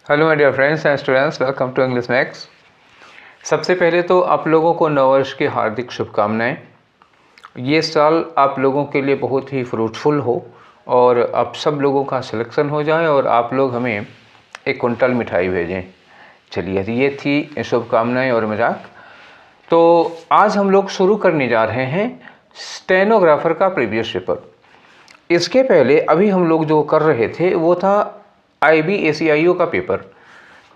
Hello my dear friends and students, welcome to English Max. सबसे पहले तो आप लोगों को नववर्ष की हार्दिक शुभकामनाएं। ये साल आप लोगों के लिए बहुत ही फ्रूटफुल हो और आप सब लोगों का सिलेक्शन हो जाए और आप लोग हमें 1 कुंटल मिठाई भेजें। चलिए, ये थी शुभकामनाएं और मजाक। तो आज हम लोग शुरू करने जा रहे हैं स्टेनोग्राफर का प्रीवियस पेपर। इसके पहले अभी हम लोग जो कर रहे थे वो था IB-ACIO का पेपर,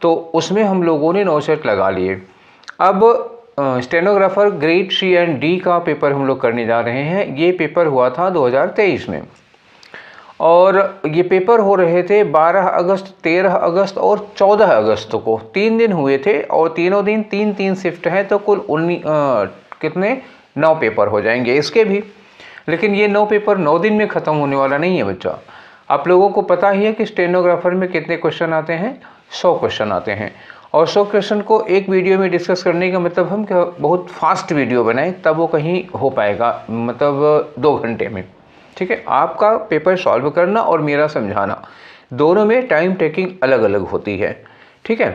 तो उसमें हम लोगों ने 9 सेट लगा लिए। अब stenographer grade C and D का पेपर हम लोग करने जा रहे हैं। ये पेपर हुआ था 2023 में और ये पेपर हो रहे थे 12 अगस्त, 13 अगस्त और 14 अगस्त को। 3 दिन हुए थे और तीनों दिन 3-3 शिफ्ट है, तो कुल 9 पेपर हो जाएंगे इसके भी। लेकिन ये 9 पेपर 9 दिन में ख़त्म होने वाला नहीं है बच्चा। आप लोगों को पता ही है कि स्टेनोग्राफर में कितने क्वेश्चन आते हैं, 100 क्वेश्चन आते हैं। और 100 क्वेश्चन को एक वीडियो में डिस्कस करने का मतलब हम क्या बहुत फास्ट वीडियो बनाएं, तब वो कहीं हो पाएगा, मतलब 2 घंटे में। ठीक है, आपका पेपर सॉल्व करना और मेरा समझाना, दोनों में टाइम टेकिंग अलग अलग होती है। ठीक है,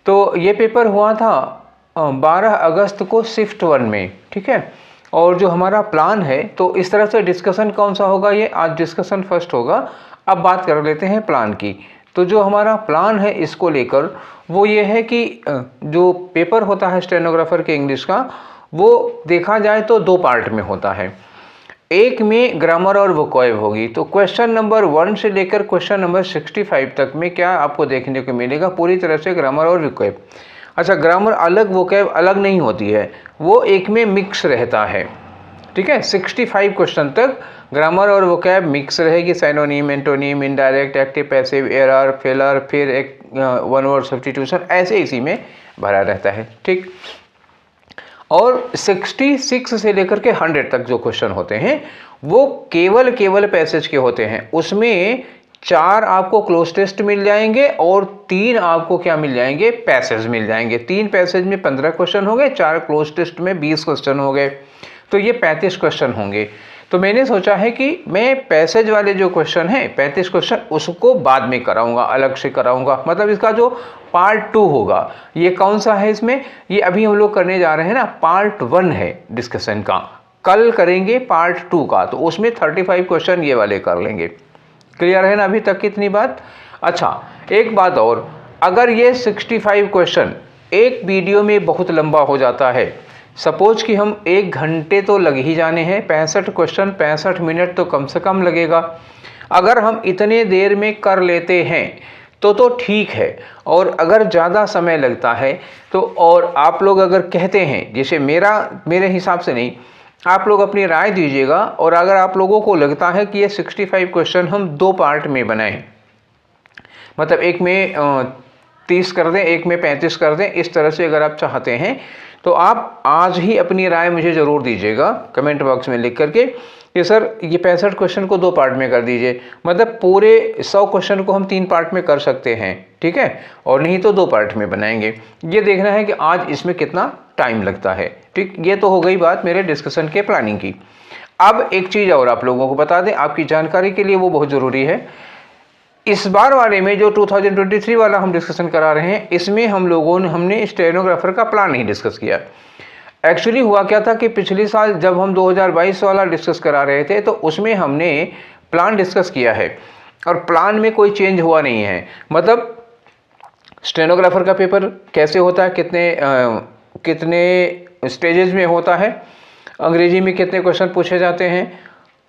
तो ये पेपर हुआ था 12 अगस्त को शिफ्ट 1 में। ठीक है, और जो हमारा प्लान है, तो इस तरह से डिस्कशन कौन सा होगा, ये आज डिस्कशन फर्स्ट होगा। अब बात कर लेते हैं प्लान की। तो जो हमारा प्लान है इसको लेकर वो ये है कि जो पेपर होता है स्टेनोग्राफर के इंग्लिश का, वो देखा जाए तो 2 पार्ट में होता है। एक में ग्रामर और वोकैब होगी। तो क्वेश्चन नंबर 1 से लेकर क्वेश्चन नंबर 65 तक में क्या आपको देखने को मिलेगा, पूरी तरह से ग्रामर और वोकैब। अच्छा, ग्रामर अलग वोकैब अलग नहीं होती है, वो एक में मिक्स रहता है। ठीक है, 65 क्वेश्चन तक ग्रामर और वोकैब मिक्स रहेगी। Synonym, antonym, indirect, active, passive, error, failure, फिर एक वन वर्ड सब्स्टिट्यूशन, ऐसे इसी में भरा रहता है। ठीक, और 66 से लेकर के 100 तक जो क्वेश्चन होते हैं वो केवल पैसेज के होते हैं। उसमें 4 आपको क्लोज टेस्ट मिल जाएंगे और 3 आपको क्या मिल जाएंगे, पैसेज मिल जाएंगे। 3 पैसेज में 15 क्वेश्चन हो गए, 4 क्लोज टेस्ट में 20 क्वेश्चन हो गए, तो ये 35 क्वेश्चन होंगे। तो मैंने सोचा है कि मैं पैसेज वाले जो क्वेश्चन हैं 35 क्वेश्चन उसको बाद में कराऊंगा, अलग से कराऊंगा। मतलब इसका जो पार्ट 2 होगा, ये कौन सा है इसमें, ये अभी हम लोग करने जा रहे हैं ना, पार्ट 1 है डिस्कशन का। कल करेंगे पार्ट 2 का, तो उसमें 35 क्वेश्चन ये वाले कर लेंगे। क्लियर है ना अभी तक कितनी बात। अच्छा, एक बात और, अगर ये 65 क्वेश्चन एक वीडियो में बहुत लंबा हो जाता है, सपोज कि हम 1 घंटे तो लग ही जाने हैं, 65 क्वेश्चन 65 मिनट तो कम से कम लगेगा। अगर हम इतने देर में कर लेते हैं तो ठीक है, और अगर ज़्यादा समय लगता है तो, और आप लोग अगर कहते हैं, जैसे मेरे हिसाब से नहीं, आप लोग अपनी राय दीजिएगा। और अगर आप लोगों को लगता है कि ये 65 क्वेश्चन हम 2 पार्ट में बनाएं, मतलब एक में 30 कर दें, एक में 35 कर दें, इस तरह से अगर आप चाहते हैं तो आप आज ही अपनी राय मुझे ज़रूर दीजिएगा कमेंट बॉक्स में लिख करके कि सर ये 65 क्वेश्चन को 2 पार्ट में कर दीजिए। मतलब पूरे 100 क्वेश्चन को हम 3 पार्ट में कर सकते हैं, ठीक है, और नहीं तो 2 पार्ट में बनाएंगे। ये देखना है कि आज इसमें कितना टाइम लगता है। ठीक, ये तो हो गई बात मेरे डिस्कशन के प्लानिंग की। अब एक चीज़ और आप लोगों को बता दें, आपकी जानकारी के लिए वो बहुत ज़रूरी है। इस बार वाले में जो 2023 वाला हम डिस्कशन करा रहे हैं, इसमें हमने स्टेनोग्राफर का प्लान नहीं डिस्कस किया। एक्चुअली हुआ क्या था कि पिछले साल जब हम 2022 वाला डिस्कस करा रहे थे तो उसमें हमने प्लान डिस्कस किया है और प्लान में कोई चेंज हुआ नहीं है। मतलब स्टेनोग्राफर का पेपर कैसे होता है, कितने स्टेजेस में होता है, अंग्रेजी में कितने क्वेश्चन पूछे जाते हैं,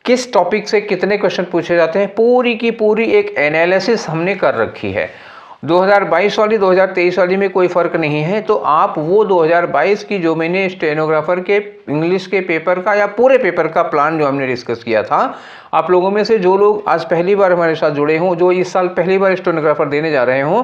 किस टॉपिक से कितने क्वेश्चन पूछे जाते हैं, पूरी की पूरी एक एनालिसिस हमने कर रखी है। 2022 वाली 2023 वाली में कोई फ़र्क नहीं है। तो आप वो 2022 की जो मैंने स्टेनोग्राफर के इंग्लिश के पेपर का या पूरे पेपर का प्लान जो हमने डिस्कस किया था, आप लोगों में से जो लोग आज पहली बार हमारे साथ जुड़े हों, जो इस साल पहली बार स्टेनोग्राफर देने जा रहे हों,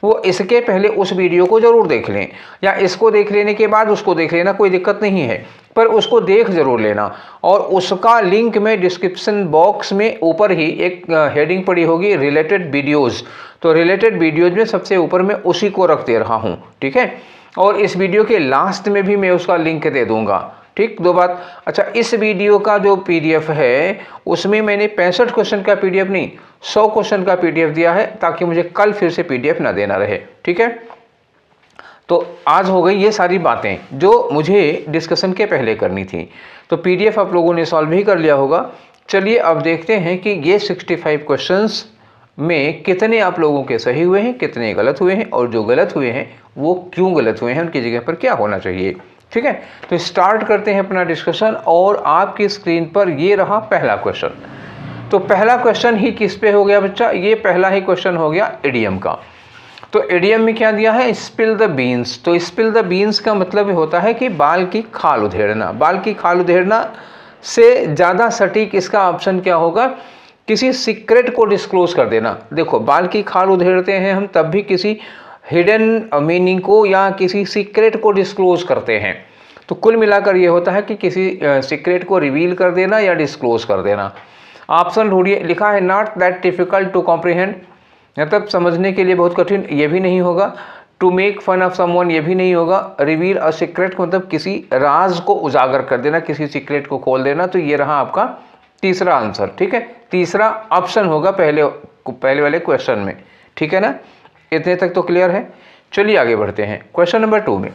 वो इसके पहले उस वीडियो को ज़रूर देख लें, या इसको देख लेने के बाद उसको देख लेना, कोई दिक्कत नहीं है, पर उसको देख जरूर लेना। और उसका लिंक में डिस्क्रिप्शन बॉक्स में ऊपर ही एक हेडिंग पड़ी होगी रिलेटेड वीडियोज़, तो रिलेटेड वीडियोज़ में सबसे ऊपर मैं उसी को रख दे रहा हूँ। ठीक है, और इस वीडियो के लास्ट में भी मैं उसका लिंक दे दूँगा। ठीक, 2 बात। अच्छा, इस वीडियो का जो पीडीएफ है उसमें मैंने 65 क्वेश्चन का पीडीएफ नहीं, 100 क्वेश्चन का पीडीएफ दिया है, ताकि मुझे कल फिर से पीडीएफ ना देना रहे। ठीक है, तो आज हो गई ये सारी बातें जो मुझे डिस्कशन के पहले करनी थी। तो पीडीएफ आप लोगों ने सॉल्व भी कर लिया होगा। चलिए अब देखते हैं कि ये 65 क्वेश्चंस में कितने आप लोगों के सही हुए हैं, कितने गलत हुए हैं, और जो गलत हुए हैं वो क्यों गलत हुए हैं, उनकी जगह पर क्या होना चाहिए। ठीक है, तो स्टार्ट करते हैं अपना डिस्कशन। और आपकी स्क्रीन पर ये रहा पहला क्वेश्चन। तो पहला क्वेश्चन ही किस पे हो गया बच्चा, ये पहला ही क्वेश्चन हो गया इडियम का। तो इडियम में क्या दिया है, स्पिल द बीन्स। तो स्पिल द बीन्स का मतलब होता है कि बाल की खाल उधेड़ना। बाल की खाल उधेड़ना से ज़्यादा सटीक इसका ऑप्शन क्या होगा, किसी सीक्रेट को डिस्क्लोज कर देना। देखो, बाल की खाल उधेड़ते हैं हम तब भी किसी हिडन मीनिंग को या किसी सीक्रेट को डिस्क्लोज करते हैं। तो कुल मिलाकर ये होता है कि किसी सीक्रेट को रिवील कर देना या डिस्क्लोज कर देना। ऑप्शन ढूंढिए। लिखा है not that difficult to comprehend, मतलब समझने के लिए बहुत कठिन, ये भी नहीं होगा। To make fun of someone, ये भी नहीं होगा। रिवील अ सीक्रेट, मतलब किसी राज को उजागर कर देना, किसी सीक्रेट को खोल देना। तो ये रहा आपका तीसरा आंसर। ठीक है, तीसरा ऑप्शन होगा पहले वाले क्वेश्चन में। ठीक है ना, इतने तक तो क्लियर है। चलिए आगे बढ़ते हैं क्वेश्चन नंबर 2 में।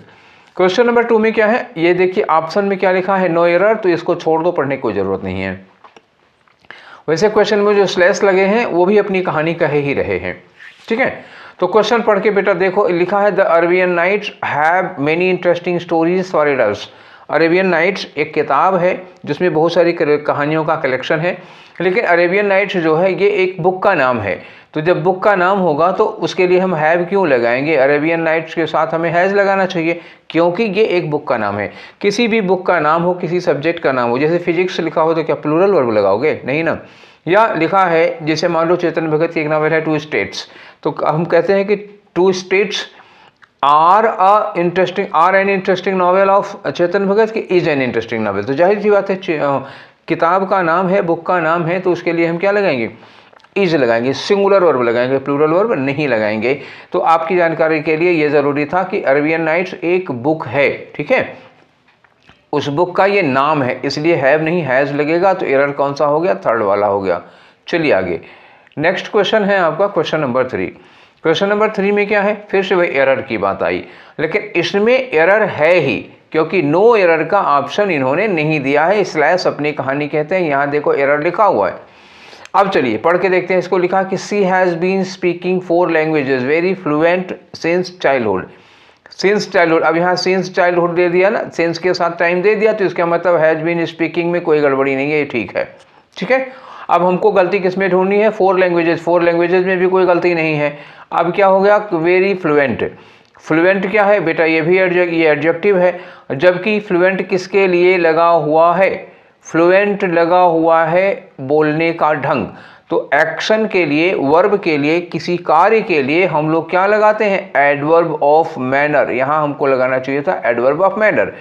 क्वेश्चन नंबर 2 में क्या है, ये देखिए ऑप्शन में क्या लिखा है, नो एरर। तो इसको छोड़ दो, पढ़ने की कोई जरूरत नहीं है। वैसे क्वेश्चन में जो स्लैश लगे हैं वो भी अपनी कहानी कहे ही रहे हैं। ठीक है, तो क्वेश्चन पढ़ के बेटा देखो, लिखा है the Arabian Nights have many interesting stories for readers. Arabian Nights एक किताब है जिसमें बहुत सारी कहानियों का कलेक्शन है, लेकिन अरेबियन नाइट्स जो है ये एक बुक का नाम है। तो जब बुक का नाम होगा तो उसके लिए हम हैव क्यों लगाएंगे, अरेबियन नाइट्स के साथ हमें हैज़ लगाना चाहिए, क्योंकि ये एक बुक का नाम है। किसी भी बुक का नाम हो, किसी सब्जेक्ट का नाम हो, जैसे फिजिक्स लिखा हो तो क्या प्लूरल वर्ब लगाओगे, नहीं ना। या लिखा है जैसे मान लो चेतन भगत की एक नावल है टू स्टेट्स, तो हम कहते हैं कि two states are an interesting novel of Chetan Bhagat की इज एन इंटरेस्टिंग नॉवेल। तो जाहिर सी बात है, किताब का नाम है, बुक का नाम है, तो उसके लिए हम क्या लगाएंगे, इज लगाएंगे, सिंगुलर वर्ब लगाएंगे, प्लूरल वर्ब नहीं लगाएंगे। तो आपकी जानकारी के लिए ये ज़रूरी था कि अरेबियन नाइट्स एक बुक है। ठीक है, उस बुक का ये नाम है, इसलिए हैव नहीं हैज़ लगेगा। तो एरर कौन सा हो गया, थर्ड वाला हो गया। चलिए आगे, नेक्स्ट क्वेश्चन है आपका क्वेश्चन नंबर 3। क्वेश्चन नंबर 3 में क्या है, फिर से वही एरर की बात आई, लेकिन इसमें एरर है ही, क्योंकि नो एरर का ऑप्शन इन्होंने नहीं दिया है। स्लैश अपनी कहानी कहते हैं, यहाँ देखो एरर लिखा हुआ है। अब चलिए पढ़ के देखते हैं। इसको लिखा कि she has been speaking 4 languages very fluent since childhood. Since childhood, अब यहाँ सिंस चाइल्डहुड दे दिया ना, सिंस के साथ टाइम दे दिया, तो इसका मतलब हैज़ बीन स्पीकिंग में कोई गड़बड़ी नहीं है, ये ठीक है। ठीक है, अब हमको गलती किसमें ढूंढनी है, 4 लैंग्वेजेस। 4 लैंग्वेजेस में भी कोई गलती नहीं है। अब क्या हो गया, वेरी फ्लुएंट। फ्लुएंट क्या है बेटा, ये भी ये एडजेक्टिव है, जबकि फ्लुएंट किसके लिए लगा हुआ है, फ्लुएंट लगा हुआ है बोलने का ढंग। तो एक्शन के लिए, वर्ब के लिए, किसी कार्य के लिए हम लोग क्या लगाते हैं, एडवर्ब ऑफ मैनर। यहाँ हमको लगाना चाहिए था adverb of manner.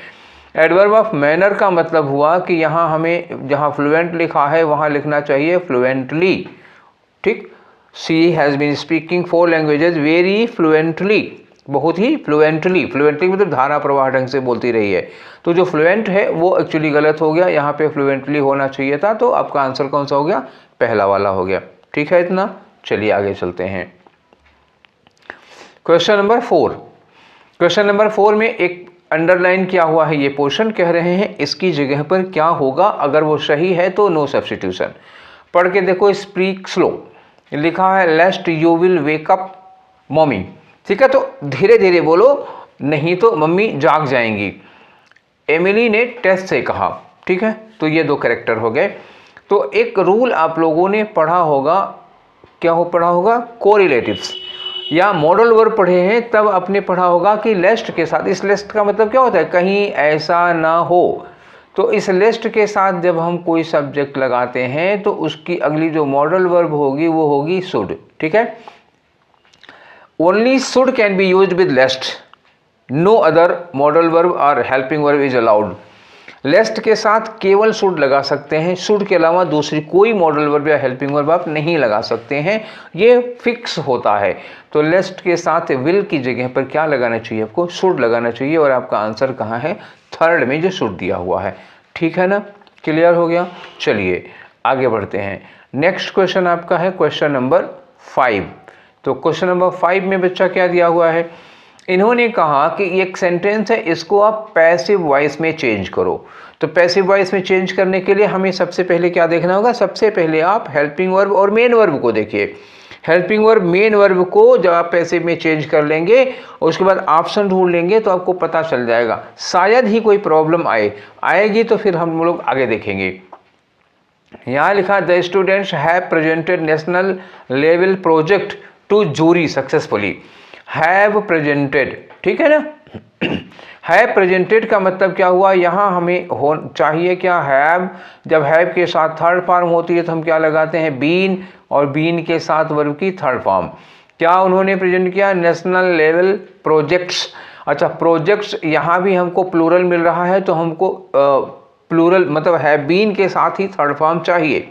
Adverb of manner का मतलब हुआ कि यहाँ हमें, जहाँ फ्लुएंट लिखा है वहाँ लिखना चाहिए फ्लुएंटली। ठीक, she has been speaking 4 languages very fluently, बहुत ही फ्लुएंटली। फ्लुएंटली मतलब धारा प्रवाह ढंग से बोलती रही है। तो जो फ्लुएंट है वो एक्चुअली गलत हो गया, यहाँ पे फ्लुएंटली होना चाहिए था। तो आपका आंसर कौन सा हो गया, पहला वाला हो गया। ठीक है इतना, चलिए आगे चलते हैं। Question number 4। क्वेश्चन नंबर 4 में एक अंडरलाइन किया हुआ है ये पोर्शन, कह रहे हैं इसकी जगह पर क्या होगा, अगर वो सही है तो नो सब्स्टिट्यूशन। पढ़ के देखो, स्पीक स्लो। लिखा है लेस्ट you will wake up mummy. ठीक है, तो धीरे धीरे बोलो, नहीं तो मम्मी जाग जाएंगी, एमिली ने टेस्ट से कहा। ठीक है, तो ये 2 कैरेक्टर हो गए। तो एक रूल आप लोगों ने पढ़ा होगा, क्या हो पढ़ा होगा, कोरिलेटिव्स या मॉडल वर्ब पढ़े हैं, तब आपने पढ़ा होगा कि लेस्ट के साथ, इस लेस्ट का मतलब क्या होता है, कहीं ऐसा ना हो। तो इस लेस्ट के साथ जब हम कोई सब्जेक्ट लगाते हैं तो उसकी अगली जो मॉडल वर्ब होगी वो होगी शुड। ठीक है, only should can be used with lest, no other modal verb और helping verb is allowed. Lest के साथ केवल शुड लगा सकते हैं, शुड के अलावा दूसरी कोई मॉडल वर्ब या हेल्पिंग वर्ब आप नहीं लगा सकते हैं, ये फिक्स होता है। तो लेस्ट के साथ विल की जगह पर क्या लगाना चाहिए आपको, शुड लगाना चाहिए, और आपका आंसर कहाँ है, थर्ड में जो शुड दिया हुआ है। ठीक है ना, क्लियर हो गया। चलिए आगे बढ़ते हैं। नेक्स्ट क्वेश्चन आपका है क्वेश्चन नंबर 5। तो क्वेश्चन नंबर 5 में बच्चा क्या दिया हुआ है, इन्होंने कहा कि एक सेंटेंस है, इसको आप पैसिव वॉइस में चेंज करो। तो पैसिव वॉइस में चेंज करने के लिए हमें सबसे पहले क्या देखना होगा, सबसे पहले आप हेल्पिंग वर्ब और मेन वर्ब को देखिए। हेल्पिंग वर्ब मेन वर्ब को जब आप पैसिव में चेंज कर लेंगे, उसके बाद ऑप्शन ढूंढ लेंगे तो आपको पता चल जाएगा। शायद ही कोई प्रॉब्लम आएगी तो फिर हम लोग आगे देखेंगे। यहाँ लिखा the students have presented national level project to jury successfully. Have presented, ठीक है ना। हैव प्रेजेंटेड का मतलब क्या हुआ, यहाँ हमें हो चाहिए क्या, हैव। जब हैव के साथ थर्ड फॉर्म होती है तो हम क्या लगाते हैं, बीन, और बीन के साथ वर्ब की थर्ड फॉर्म। क्या उन्होंने प्रेजेंट किया, नेशनल लेवल प्रोजेक्ट्स। अच्छा, प्रोजेक्ट्स यहाँ भी हमको प्लूरल मिल रहा है तो हमको प्लूरल मतलब हैव बीन के साथ ही थर्ड फॉर्म चाहिए।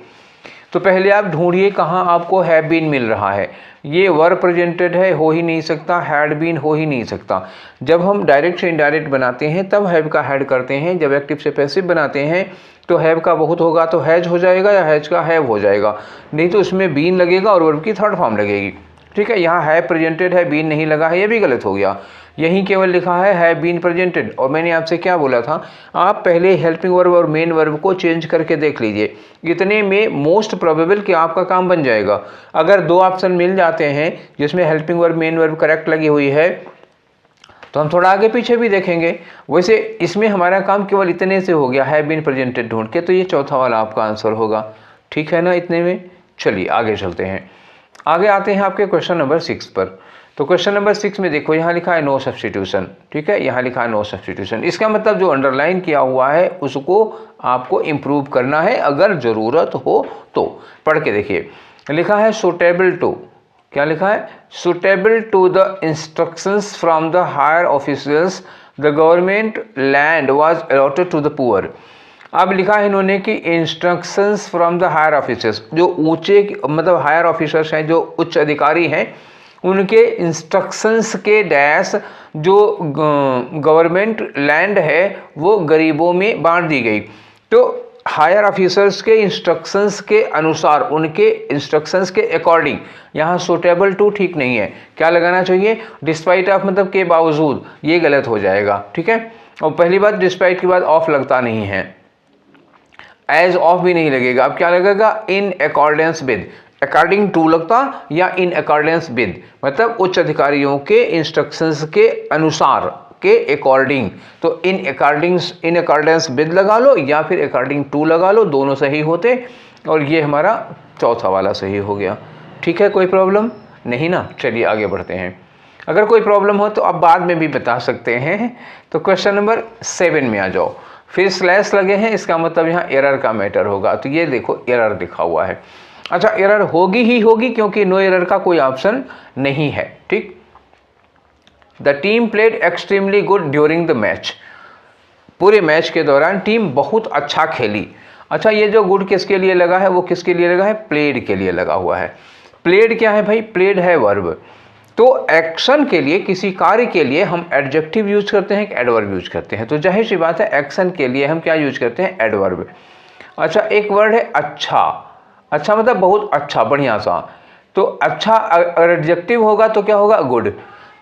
तो पहले आप ढूंढिए कहाँ आपको हैव बीन मिल रहा है। ये वर्ब प्रेजेंटेड है, हो ही नहीं सकता, हैड बीन हो ही नहीं सकता। जब हम डायरेक्ट से इनडायरेक्ट बनाते हैं तब हैव का हैड करते हैं, जब एक्टिव से पैसिव बनाते हैं तो हैव का बहुत होगा तो हैज हो जाएगा या हैज का हैव हो जाएगा, नहीं तो उसमें बीन लगेगा और वर्ब की थर्ड फॉर्म लगेगी। ठीक है, यहाँ हैव प्रेजेंटेड है, बीन नहीं लगा है, ये भी गलत हो गया। यहीं केवल लिखा है हैव बीन प्रेजेंटेड, और मैंने आपसे क्या बोला था, आप पहले हेल्पिंग वर्ब और मेन वर्ब को चेंज करके देख लीजिए। इतने में मोस्ट प्रोबेबल कि आपका काम बन जाएगा। अगर दो ऑप्शन मिल जाते हैं जिसमें helping verb main verb correct लगी हुई है तो हम थोड़ा आगे पीछे भी देखेंगे। वैसे इसमें हमारा काम केवल इतने से हो गया, हैव बीन प्रेजेंटेड ढूंढ के, तो ये चौथा वाला आपका आंसर होगा। ठीक है ना, इतने में। चलिए आगे चलते हैं, आगे आते हैं आपके क्वेश्चन नंबर 6 पर। तो क्वेश्चन नंबर 6 में देखो, यहाँ लिखा है नो सब्स्टिट्यूशन। ठीक है, यहाँ लिखा है नो सब्स्टिट्यूशन। इसका मतलब जो अंडरलाइन किया हुआ है उसको आपको इम्प्रूव करना है अगर ज़रूरत हो तो। पढ़ के देखिए, लिखा है सुटेबल टू, क्या लिखा है, suitable to the instructions from the higher officers the government land was allotted to the poor. अब लिखा है इन्होंने कि instructions from the higher officers, जो ऊंचे मतलब हायर ऑफिसर्स हैं, जो उच्च अधिकारी हैं, उनके इंस्ट्रक्शंस के डैश जो गवर्नमेंट लैंड है वो गरीबों में बांट दी गई। तो हायर ऑफिसर्स के इंस्ट्रक्शंस के अनुसार, उनके इंस्ट्रक्शंस के अकॉर्डिंग, यहाँ सुटेबल टू ठीक नहीं है, क्या लगाना चाहिए, डिस्पाइट ऑफ मतलब के बावजूद, ये गलत हो जाएगा। ठीक है, और पहली बात डिस्पाइट के बाद ऑफ लगता नहीं है, एज ऑफ भी नहीं लगेगा। अब क्या लगेगा, in accordance with, according to लगता या इन अकॉर्डेंस विद, मतलब उच्च अधिकारियों के इंस्ट्रक्शंस के अनुसार के अकॉर्डिंग। तो इन अकॉर्डेंस विद लगा लो या फिर अकॉर्डिंग टू लगा लो, दोनों सही होते, और ये हमारा चौथा वाला सही हो गया। ठीक है, कोई प्रॉब्लम नहीं ना। चलिए आगे बढ़ते हैं, अगर कोई प्रॉब्लम हो तो आप बाद में भी बता सकते हैं। तो क्वेश्चन नंबर 7 में आ जाओ, फिर स्लैश लगे हैं, इसका मतलब यहाँ एरर का मैटर होगा। तो ये देखो एरर लिखा हुआ है। अच्छा, एरर होगी ही होगी क्योंकि नो एरर का कोई ऑप्शन नहीं है। ठीक, the team played extremely good during the match, पूरे मैच के दौरान टीम बहुत अच्छा खेली। अच्छा, ये जो गुड किसके लिए लगा है, वो किसके लिए लगा है, प्लेड के लिए लगा हुआ है। प्लेड क्या है भाई, प्लेड है वर्ब। तो एक्शन के लिए, किसी कार्य के लिए हम एडजेक्टिव यूज करते हैं कि एडवर्ब यूज करते हैं, तो जाहिर सी बात है एक्शन के लिए हम क्या यूज करते हैं, एडवर्ब। अच्छा, एक वर्ड है अच्छा, अच्छा मतलब बहुत अच्छा, बढ़िया सा। तो अच्छा अगर एडजेक्टिव होगा तो क्या होगा, गुड।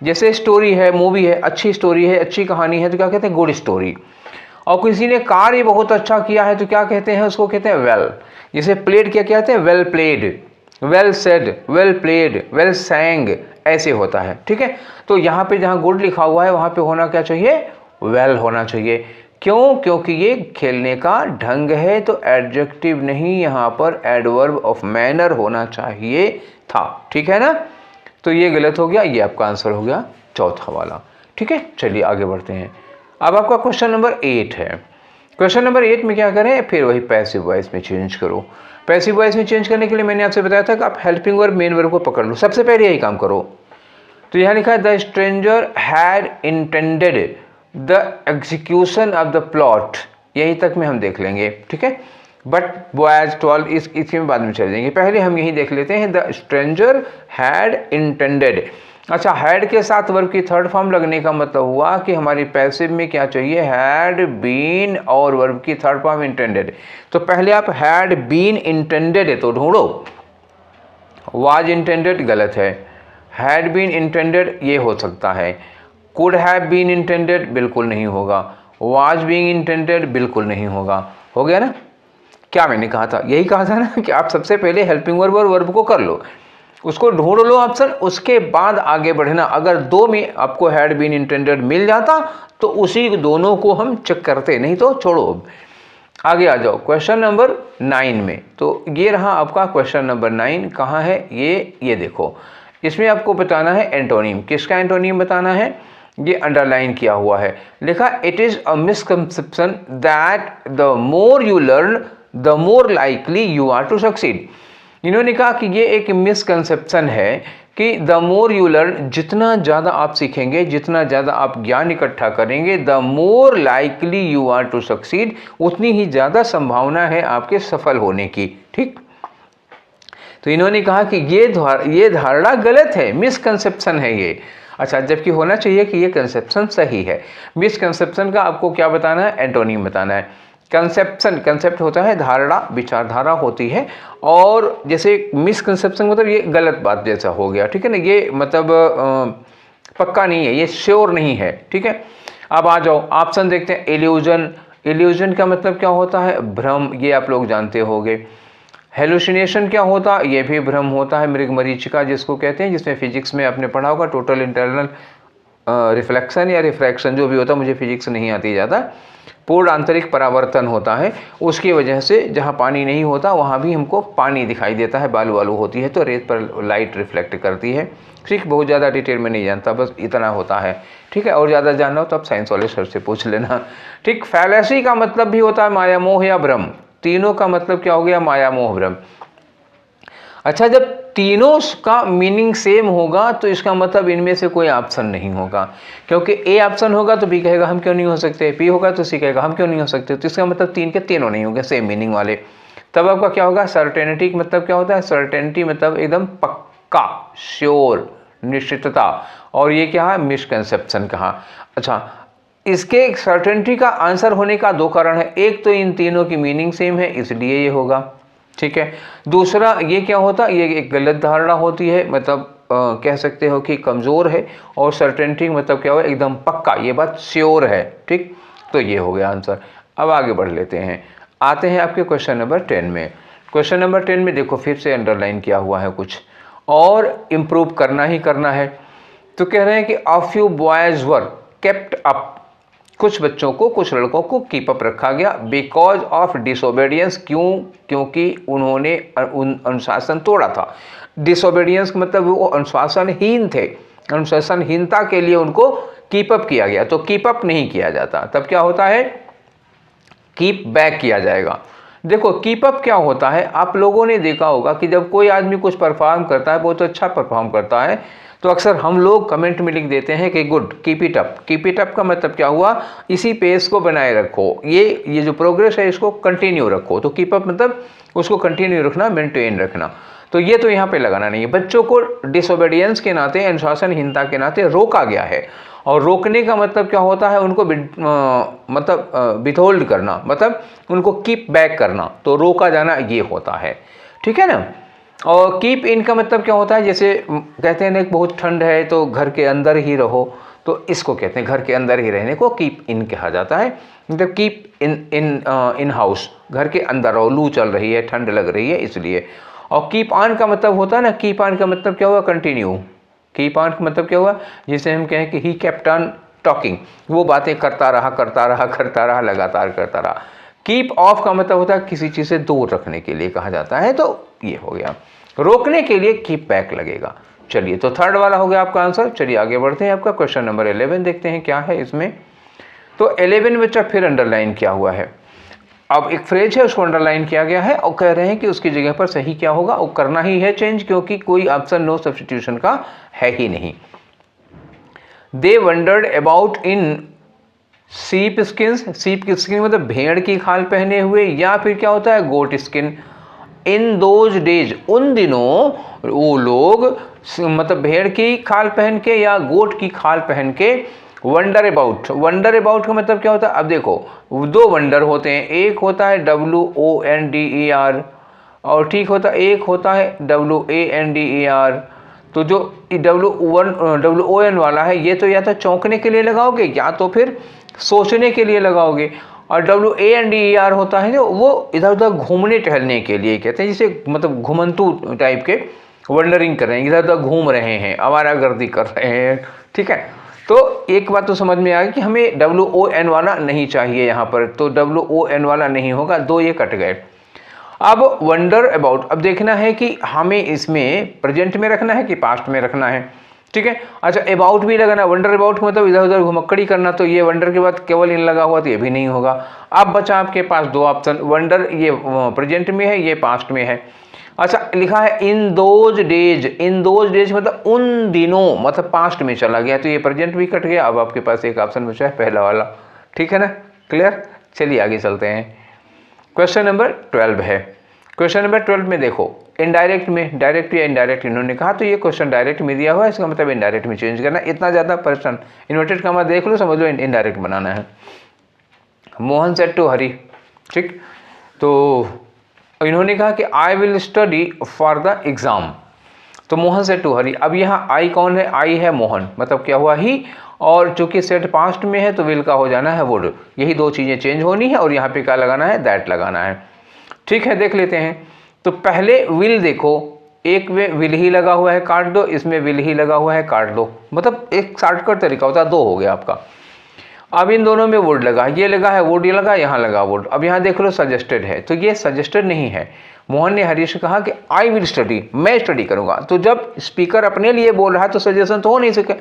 जैसे स्टोरी है, मूवी है, अच्छी स्टोरी है, अच्छी कहानी है, तो क्या कहते हैं, गुड स्टोरी। और किसी ने कार्य बहुत अच्छा किया है तो क्या कहते हैं, उसको कहते हैं वेल। जैसे प्लेड क्या कहते हैं, well played, well said, well played, well सैंग, ऐसे होता है। ठीक है, तो यहाँ पे जहाँ गुड लिखा हुआ है वहाँ पे होना क्या चाहिए, वेल होना चाहिए। क्यों, क्योंकि ये खेलने का ढंग है, तो एडजेक्टिव नहीं, यहाँ पर एडवर्ब ऑफ मैनर होना चाहिए था। ठीक है ना, तो ये गलत हो गया, ये आपका आंसर हो गया चौथा वाला। ठीक है, चलिए आगे बढ़ते हैं। अब आपका क्वेश्चन नंबर 8 है। क्वेश्चन नंबर 8 में क्या करें, फिर वही पैसिव वॉइस में चेंज करो। पैसिव वॉइस में चेंज करने के लिए मैंने आपसे बताया था कि आप हेल्पिंग वर्ब मेन वर्ब को पकड़ लो, सबसे पहले यही काम करो। तो यहाँ लिखा है the stranger had intended the execution of the plot, यहीं तक में हम देख लेंगे, ठीक है। बट बॉयज 12 इसके में बाद में चल जाएंगे, पहले हम यही देख लेते हैं। The stranger had intended. अच्छा, हैड के साथ वर्ब की थर्ड फॉर्म लगने का मतलब हुआ कि हमारी पैसिव में क्या चाहिए, हैड बीन और वर्ब की थर्ड फॉर्म इंटेंडेड। तो पहले आप हैड बीन इंटेंडेड है तो ढूंढो, वाज इंटेंडेड गलत है, हैड बीन इंटेंडेड ये हो सकता है, कुड हैव बीन इंटेंडेड बिल्कुल नहीं होगा, वाज बीइंग इंटेंडेड बिल्कुल नहीं होगा। हो गया ना, क्या मैंने कहा था, यही कहा था ना कि आप सबसे पहले हेल्पिंग वर्ब और वर्ब को कर लो, उसको ढूंढ लो ऑप्शन, उसके बाद आगे बढ़ना। अगर दो में आपको हैड बीन इंटेंडेड मिल जाता तो उसी दोनों को हम चेक करते, नहीं तो छोड़ो। आगे आ जाओ क्वेश्चन नंबर 9 में। तो ये रहा आपका क्वेश्चन नंबर 9। कहाँ है ये देखो, इसमें आपको बताना है एंटोनिम। किसका एंटोनिम बताना है, ये अंडरलाइन किया हुआ है, लिखा it is a misconception that the more you learn the more likely you are to succeed. इन्होंने कहा कि ये एक मिसकंसेप्शन है कि द मोर यू लर्न, जितना ज़्यादा आप सीखेंगे, जितना ज़्यादा आप ज्ञान इकट्ठा करेंगे, the more likely you are to succeed, उतनी ही ज़्यादा संभावना है आपके सफल होने की, ठीक। तो इन्होंने कहा कि ये धारणा गलत है, मिसकंसेप्शन है ये। अच्छा, जबकि होना चाहिए कि ये कंसेप्शन सही है। मिसकंसेप्शन का आपको क्या बताना है, एंटोनिम बताना है। कंसेप्शन, कंसेप्ट होता है धारणा, विचारधारा होती है, और जैसे मिसकंसेप्शन मतलब ये गलत बात जैसा हो गया, ठीक है ना, ये मतलब पक्का नहीं है, ये श्योर नहीं है, ठीक है। अब आ जाओ ऑप्शन देखते हैं। इल्यूजन, इल्यूजन का मतलब क्या होता है, भ्रम, ये आप लोग जानते होंगे। हेलुसिनेशन क्या होता है, ये भी भ्रम होता है, मृगमरीचिका जिसको कहते हैं, जिसमें फिजिक्स में आपने पढ़ा होगा, टोटल इंटरनल रिफ्लेक्शन या रिफ्रैक्शन जो भी होता है, मुझे फिजिक्स नहीं आती ज़्यादा, पूर्ण आंतरिक परावर्तन होता है, उसकी वजह से जहाँ पानी नहीं होता वहाँ भी हमको पानी दिखाई देता है, बालू वालू होती है तो रेत पर लाइट रिफ्लेक्ट करती है, ठीक। बहुत ज़्यादा डिटेल में नहीं जानता, बस इतना होता है, ठीक है। और ज़्यादा जानना हो तो आप साइंस वाले सर से पूछ लेना, ठीक। फैलेसी का मतलब भी होता है माया मोह या भ्रम, तीनों का मतलब क्या हो गया, माया मोह भ्रम। अच्छा, जब तीनों का मीनिंग सेम होगा तो इसका मतलब इनमें से कोई ऑप्शन नहीं होगा, क्योंकि ए ऑप्शन होगा तो बी कहेगा हम क्यों नहीं हो सकते, पी होगा तो सी कहेगा हम क्यों नहीं हो सकते, तो इसका मतलब तीन के तीनों नहीं होंगे सेम मीनिंग वाले। तब आपका क्या होगा, सर्टेनिटी का मतलब क्या होता है, सर्टेनिटी मतलब एकदम पक्का, श्योर, निश्चितता, और ये क्या है, मिसकंसेप्शन कहा। अच्छा, इसके सर्टेनिटी का आंसर होने का दो कारण है, एक तो इन तीनों की मीनिंग सेम है इसलिए ये होगा, ठीक है। दूसरा ये क्या होता, ये एक गलत धारणा होती है, मतलब कह सकते हो कि कमज़ोर है, और सर्टेनिटी मतलब क्या हो, एकदम पक्का, ये बात श्योर है, ठीक। तो ये हो गया आंसर। अब आगे बढ़ लेते हैं, आते हैं आपके क्वेश्चन नंबर 10 में। क्वेश्चन नंबर 10 में देखो फिर से अंडरलाइन किया हुआ है कुछ, और इम्प्रूव करना ही करना है। तो कह रहे हैं कि a few boys were kept up, कुछ बच्चों को, कुछ लड़कों को कीप अप रखा गया, बिकॉज ऑफ डिसोबीडियंस, क्यों, क्योंकि उन्होंने अनुशासन तोड़ा था। डिसोबीडियंस मतलब वो अनुशासनहीन थे, अनुशासनहीनता के लिए उनको कीप अप किया गया। तो कीप अप नहीं किया जाता, तब क्या होता है, कीप बैक किया जाएगा। देखो कीप अप क्या होता है, आप लोगों ने देखा होगा कि जब कोई आदमी कुछ परफॉर्म करता है, बहुत अच्छा परफॉर्म करता है, तो अक्सर हम लोग कमेंट में लिख देते हैं कि good, keep it up. Keep it up का मतलब क्या हुआ, इसी पेस को बनाए रखो, ये जो प्रोग्रेस है इसको कंटिन्यू रखो। तो कीप अप मतलब उसको कंटिन्यू रखना, मेंटेन रखना। तो ये तो यहाँ पे लगाना नहीं है। बच्चों को डिसोबीडियंस के नाते, अनुशासनहीनता के नाते रोका गया है, और रोकने का मतलब क्या होता है, उनको मतलब विथहोल्ड करना, मतलब उनको कीप बैक करना, तो रोका जाना ये होता है, ठीक है ना। और कीप इन का मतलब क्या होता है, जैसे कहते हैं ना बहुत ठंड है तो घर के अंदर ही रहो, तो इसको कहते हैं घर के अंदर ही रहने को कीप इन कहा जाता है। मतलब कीप इन हाउस, घर के अंदर रहो, लू चल रही है, ठंड लग रही है इसलिए। और कीप ऑन का मतलब होता है ना, कीप ऑन का मतलब क्या हुआ, कंटिन्यू। कीप ऑन का मतलब क्या हुआ, जिसे हम कहें कि ही केप्ट ऑन टॉकिंग, वो बातें करता रहा करता रहा करता रहा, लगातार करता रहा। कीप ऑफ का मतलब होता है किसी चीज़ से दूर रखने के लिए कहा जाता है, तो ये हो गया। रोकने के लिए कीप बैक लगेगा। चलिए, तो थर्ड वाला हो गया आपका आंसर। चलिए आगे बढ़ते हैं, आपका क्वेश्चन नंबर 11 देखते हैं क्या है इसमें। तो 11 में बच्चा फिर अंडरलाइन किया हुआ है। अब एक फ्रेज है उसको अंडरलाइन किया गया है, और कह रहे हैं कि उसकी जगह पर सही क्या होगा, वो करना ही है चेंज, क्योंकि कोई ऑप्शन नो सब्स्टिट्यूशन का है ही नहीं। दे वंडर्ड अबाउट इन सीप की स्किन मतलब भेड़ की खाल पहने हुए, या फिर क्या होता है गोट स्किन। इन दोज डेज, उन दिनों वो लोग मतलब भेड़ की खाल पहन के या गोट की खाल पहन के वंडर अबाउट का मतलब क्या होता है? अब देखो दो वंडर होते हैं, एक होता है WONDER और ठीक होता है, एक होता है WANDER। तो जो WON वाला है ये तो या तो चौंकने के लिए लगाओगे या तो फिर सोचने के लिए लगाओगे, और WANDER होता है जो वो इधर उधर घूमने टहलने के लिए कहते हैं, जिसे मतलब घुमंतू टाइप के वंडरिंग कर रहे हैं, इधर उधर घूम रहे हैं, आवारागर्दी कर रहे हैं। ठीक है, तो एक बात तो समझ में आ गई कि हमें WON वाला नहीं चाहिए यहाँ पर, तो WON वाला नहीं होगा, दो ये कट गए। अब वंडर अबाउट, अब देखना है कि हमें इसमें प्रेजेंट में रखना है कि पास्ट में रखना है। ठीक है, अच्छा अबाउट भी लगाना, वंडर अबाउट मतलब इधर उधर घुमक्कड़ी करना, तो ये वंडर के बाद केवल इन लगा हुआ तो ये भी नहीं होगा। अब बचा आपके पास दो ऑप्शन, वंडर ये प्रेजेंट में है, ये पास्ट में है। अच्छा लिखा है इन दोज डेज मतलब उन दिनों, मतलब पास्ट में चला गया, तो ये प्रेजेंट भी कट गया। अब आपके पास एक ऑप्शन बचा है पहला वाला। ठीक है ना, क्लियर? चलिए आगे चलते हैं। क्वेश्चन नंबर 12 है। क्वेश्चन नंबर 12 में देखो इनडायरेक्ट में, डायरेक्ट या इनडायरेक्ट इन्होंने कहा, तो ये क्वेश्चन डायरेक्ट में दिया हुआ है, इसका मतलब इनडायरेक्ट में चेंज करना। इतना ज़्यादा परेशान, इन्वर्टेड कॉमा देख लो, समझ लो इनडायरेक्ट बनाना है। मोहन सेड टू हरी, ठीक, तो इन्होंने कहा कि I will study for the exam, तो मोहन सेड टू हरी। अब यहाँ आई कौन है? आई है मोहन, मतलब क्या हुआ ही, और चूंकि सेट पास्ट में है तो विल का हो जाना है वुड। यही दो चीज़ें चेंज होनी है, और यहाँ पे क्या लगाना है? दैट लगाना है। ठीक है, देख लेते हैं। तो पहले विल देखो, एक में विल ही लगा हुआ है, काट दो, इसमें विल ही लगा हुआ है, काट दो, मतलब एक शॉर्टकट तरीका होता है, दो हो गया आपका। अब इन दोनों में वुड लगा, ये लगा है वुड, ये लगा, यहाँ लगा वुड। अब यहाँ देख लो सजेस्टेड है, तो ये सजेस्टेड नहीं है। मोहन ने हरीश से कहा कि आई विल स्टडी, मैं स्टडी करूंगा। तो जब स्पीकर अपने लिए बोल रहा है तो सजेशन तो हो नहीं सके।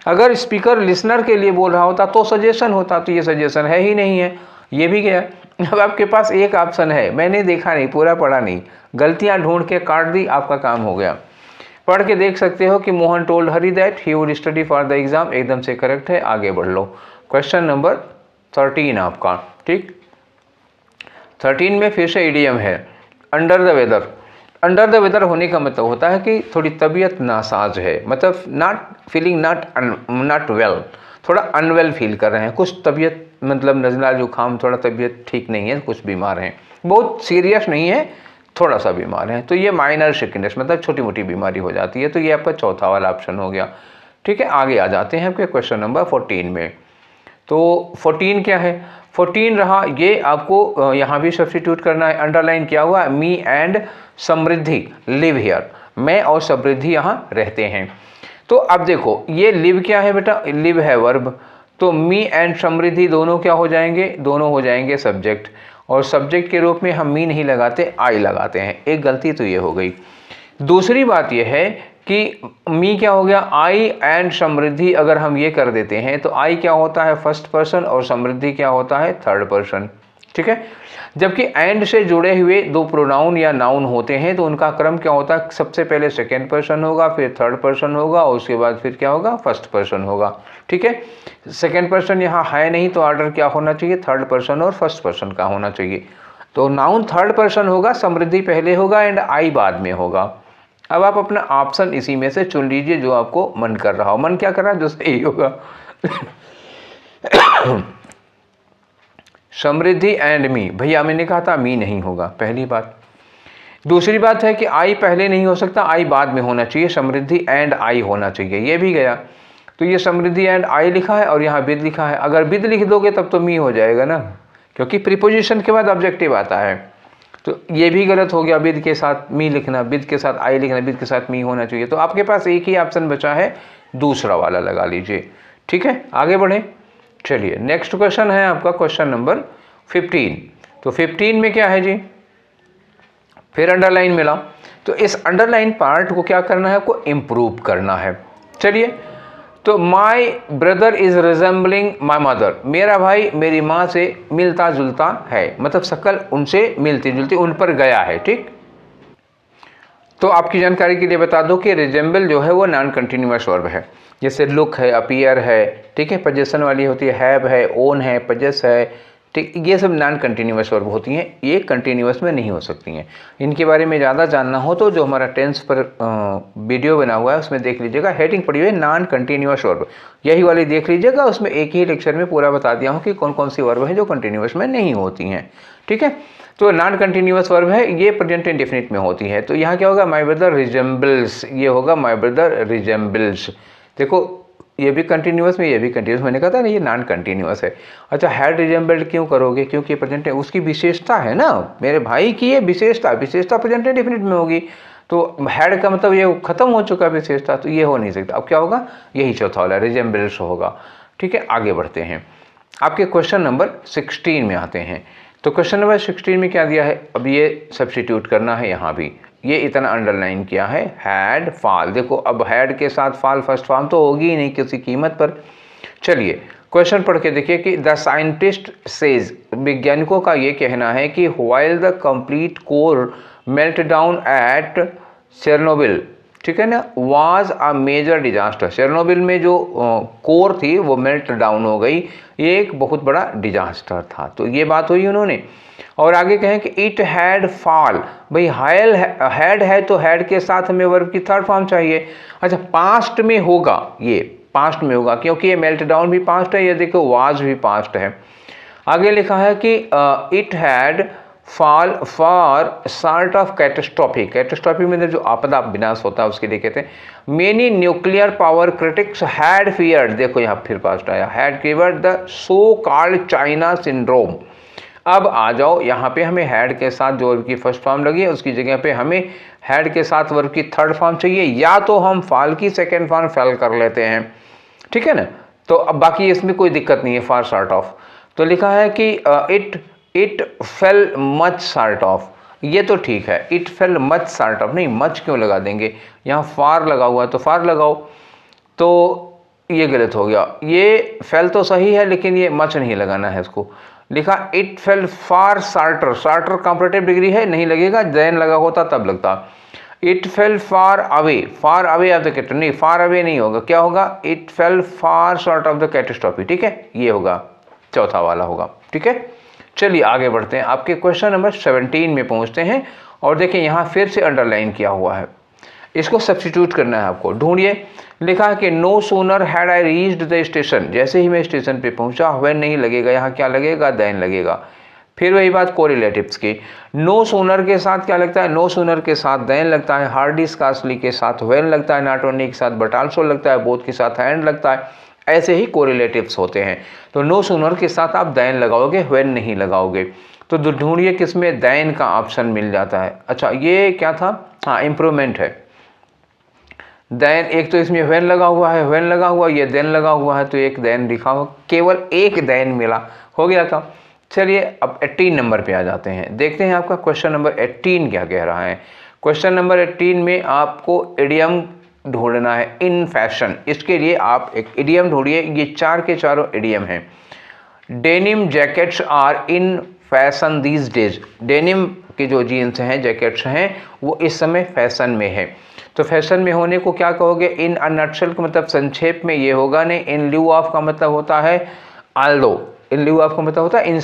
अगर स्पीकर लिसनर के लिए बोल रहा होता तो सजेशन होता, तो ये सजेशन है ही नहीं है, ये भी गया। अब आपके पास एक ऑप्शन है, मैंने देखा नहीं, पूरा पढ़ा नहीं, गलतियां ढूंढ के काट दी, आपका काम हो गया। पढ़ के देख सकते हो कि Mohan told Hari that he would study for the exam, एकदम से करेक्ट है, आगे बढ़ लो। क्वेश्चन नंबर 13 आपका, ठीक। 13 में फिर से इडियम है, under the weather. Under the weather होने का मतलब होता है कि थोड़ी तबीयत नासाज है, मतलब नॉट फीलिंग नॉट वेल, थोड़ा अनवेल फील कर रहे हैं, कुछ तबीयत मतलब नज़ला जुकाम, थोड़ा तबीयत ठीक नहीं है, कुछ बीमार हैं, बहुत सीरियस नहीं है, थोड़ा सा बीमार है, तो ये माइनर सिकनेस मतलब छोटी मोटी बीमारी हो जाती है। तो ये आपका चौथा वाला ऑप्शन हो गया। ठीक है, आगे आ जाते हैं आपके क्वेश्चन नंबर 14 में। तो 14 क्या है? 14 रहा, ये आपको यहाँ भी सब्स्टिट्यूट करना है। अंडरलाइन किया हुआ me and Samriddhi live here, मैं और समृद्धि यहाँ रहते हैं। तो अब देखो ये लिव क्या है बेटा? लिव है वर्ब, तो मी एंड समृद्धि दोनों क्या हो जाएंगे? दोनों हो जाएंगे सब्जेक्ट, और सब्जेक्ट के रूप में हम मी नहीं लगाते, आई लगाते हैं। एक गलती तो ये हो गई। दूसरी बात ये है कि मी क्या हो गया? आई एंड समृद्धि अगर हम ये कर देते हैं तो आई क्या होता है? फर्स्ट पर्सन, और समृद्धि क्या होता है? Third person. ठीक है, जबकि एंड से जुड़े हुए दो प्रोनाउन या नाउन होते हैं तो उनका क्रम क्या होता है? सबसे पहले सेकेंड पर्सन होगा, फिर थर्ड पर्सन होगा, और उसके बाद फिर क्या होगा? फर्स्ट पर्सन होगा। ठीक है, सेकेंड पर्सन यहाँ है नहीं, तो ऑर्डर क्या होना चाहिए? थर्ड पर्सन और फर्स्ट पर्सन का होना चाहिए। तो नाउन थर्ड पर्सन होगा, समृद्धि पहले होगा एंड आई बाद में होगा। अब आप अपना ऑप्शन इसी में से चुन लीजिए जो आपको मन कर रहा हो। मन क्या कर रहा है? जो सही होगा। समृद्धि एंड मी, भैया मैंने कहा था मी नहीं होगा, पहली बात। दूसरी बात है कि आई पहले नहीं हो सकता, आई बाद में होना चाहिए, समृद्धि एंड आई होना चाहिए, ये भी गया। तो ये समृद्धि एंड आई लिखा है और यहाँ विद लिखा है। अगर विद लिख दोगे तब तो मी हो जाएगा ना, क्योंकि प्रीपोजिशन के बाद ऑब्जेक्टिव आता है। तो ये भी गलत हो गया, विद के साथ मी लिखना, विद के साथ आई लिखना, विद के साथ मी होना चाहिए। तो आपके पास एक ही ऑप्शन बचा है, दूसरा वाला लगा लीजिए। ठीक है, आगे बढ़ें। चलिए नेक्स्ट क्वेश्चन है आपका क्वेश्चन नंबर 15। तो 15 में क्या है जी? फिर अंडरलाइन मिला, तो इस अंडरलाइन पार्ट को क्या करना है? आपको इम्प्रूव करना है। चलिए, तो my brother is resembling my mother, मेरा भाई मेरी माँ से मिलता जुलता है, मतलब शक्ल उनसे मिलती जुलती, उन पर गया है। ठीक, तो आपकी जानकारी के लिए बता दूं कि रिजेंबल जो है वो नॉन कंटिन्यूअस वर्ब है। जैसे लुक है, अपीयर है, ठीक है, पोजेसन वाली होती है, हैव है, ओन है, पजेस है, ठीक, ये सब नॉन कंटिन्यूअस वर्ब होती हैं, ये कंटिन्यूअस में नहीं हो सकती हैं। इनके बारे में ज़्यादा जानना हो तो जो हमारा टेंस पर वीडियो बना हुआ है उसमें देख लीजिएगा, हेडिंग पड़ी हुई है नॉन कंटिन्यूअस वर्ब, यही वाली देख लीजिएगा। उसमें एक ही लेक्चर में पूरा बता दिया हूँ कि कौन कौन सी वर्ब है जो कंटिन्यूअस में नहीं होती हैं, ठीक है। तो नॉन कंटिन्यूअस वर्ब है, ये प्रेजेंट इंडेफिनिट में होती है। तो यहाँ क्या होगा, माई ब्रदर रिजेंबल्स, ये होगा माई ब्रदर रिजेंबल्स। देखो ये भी कंटिन्यूअस में, ये भी कंटिन्यूअस, मैंने कहा था ना ये नॉन कंटिन्यूअस है। अच्छा, हैड रिजेंबल्ड क्यों करोगे, क्योंकि प्रेजेंट उसकी विशेषता है ना मेरे भाई की, ये विशेषता प्रेजेंट इंडेफिनिट में होगी। तो हैड का मतलब ये खत्म हो चुका विशेषता, तो ये हो नहीं सकता। अब क्या होगा, यही चौथा वाला रिजेंबल्स होगा, ठीक है। आगे बढ़ते हैं, आपके क्वेश्चन नंबर 16 में आते हैं। तो क्वेश्चन नंबर 16 में क्या दिया है, अब ये सब्स्टिट्यूट करना है। यहाँ भी ये इतना अंडरलाइन किया है, हैड फाल। देखो अब हैड के साथ फाल फर्स्ट फॉर्म तो होगी ही नहीं किसी कीमत पर। चलिए क्वेश्चन पढ़ के देखिए कि द साइंटिस्ट सेज, वैज्ञानिकों का ये कहना है कि while the complete core meltdown at Chernobyl, ठीक है ना, was a major disaster. Chernobyl में जो कोर थी वो मेल्ट डाउन हो गई, ये एक बहुत बड़ा डिजास्टर था। तो ये बात हुई उन्होंने। और आगे कहें कि इट हैड फॉल, भाई हायल हैड है तो हैड के साथ हमें वर्ब की थर्ड फॉर्म चाहिए। अच्छा, पास्ट में होगा, ये पास्ट में होगा क्योंकि ये मेल्ट डाउन भी पास्ट है, ये देखो वाज भी पास्ट है। आगे लिखा है कि it had fall for sort of catastrophe, catastrophe में जो आपदा विनाश होता है उसके लिए कहते हैं। Many nuclear power critics had feared, देखो यहाँ फिर पास्ट आया, had feared the so called China syndrome. अब आ जाओ यहाँ पे, हमें हैड के साथ जो वर्ब की फर्स्ट फॉर्म लगी है उसकी जगह पे हमें हैड के साथ वर्ब की थर्ड फॉर्म चाहिए, या तो हम फॉल की सेकेंड फॉर्म फेल कर लेते हैं, ठीक है ना। तो अब बाकी इसमें कोई दिक्कत नहीं है, फॉर सॉर्ट ऑफ। तो लिखा है कि it fail much sort of, ये तो ठीक है, it fail much sort of, नहीं मच क्यों लगा देंगे, यहाँ फार लगा हुआ है तो फार लगाओ, तो ये गलत हो गया। ये फेल तो सही है लेकिन ये मच नहीं लगाना है इसको। लिखा it fell far shorter, shorter comparative degree है, नहीं लगेगा, देन लगा होता तब लगता। It fell far away of the cat, नहीं फार अवे नहीं होगा, क्या होगा, it fell far short of the catastrophe, ठीक है, ये होगा चौथा वाला होगा, ठीक है। चलिए आगे बढ़ते हैं, आपके क्वेश्चन नंबर 17 में पहुंचते हैं। और देखिए यहाँ फिर से अंडरलाइन किया हुआ है, इसको सब्स्टिट्यूट करना है आपको, ढूंढिए। लिखा है कि no sooner had I reached the station, जैसे ही मैं स्टेशन पे पहुंचा, व्हेन नहीं लगेगा, यहाँ क्या लगेगा, देन लगेगा। फिर वही बात कोरिलेटिव्स की, नो सोनर के साथ क्या लगता है, नो सोनर के साथ देन लगता है, हार्डी स्कार्सली के साथ व्हेन लगता है, नॉट ओनली के साथ बट आल्सो लगता है, बोथ के साथ एंड लगता है, ऐसे ही कोरिलेटिव्स होते हैं। तो नो सोनर के साथ आप देन लगाओगे, व्हेन नहीं लगाओगे। तो ढूंढिए किसमें देन का ऑप्शन मिल जाता है। अच्छा ये क्या था, हाँ इम्प्रूवमेंट है, देन एक तो इसमें व्हेन लगा हुआ है, व्हेन लगा हुआ, ये देन लगा हुआ है, तो एक देन लिखा हो, केवल एक देन मिला, हो गया था। चलिए अब 18 नंबर पे आ जाते हैं, देखते हैं आपका क्वेश्चन नंबर 18 क्या कह रहा है। क्वेश्चन नंबर 18 में आपको इडियम ढूंढना है, इन फैशन। इसके लिए आप एक इडियम ढूंढिए, ये चार के चारों इडियम हैं। Denim jackets are in fashion these days, denim के जो जीन्स हैं, जैकेट्स हैं, वो इस समय फैशन में है। तो फैशन में होने को क्या कहोगे, इन अ नटशेल का मतलब संक्षेप में ये होगा नहीं, इन ल्यू ऑफ का मतलब होता है आल्दो, इन ल्यू ऑफ का मतलब होता है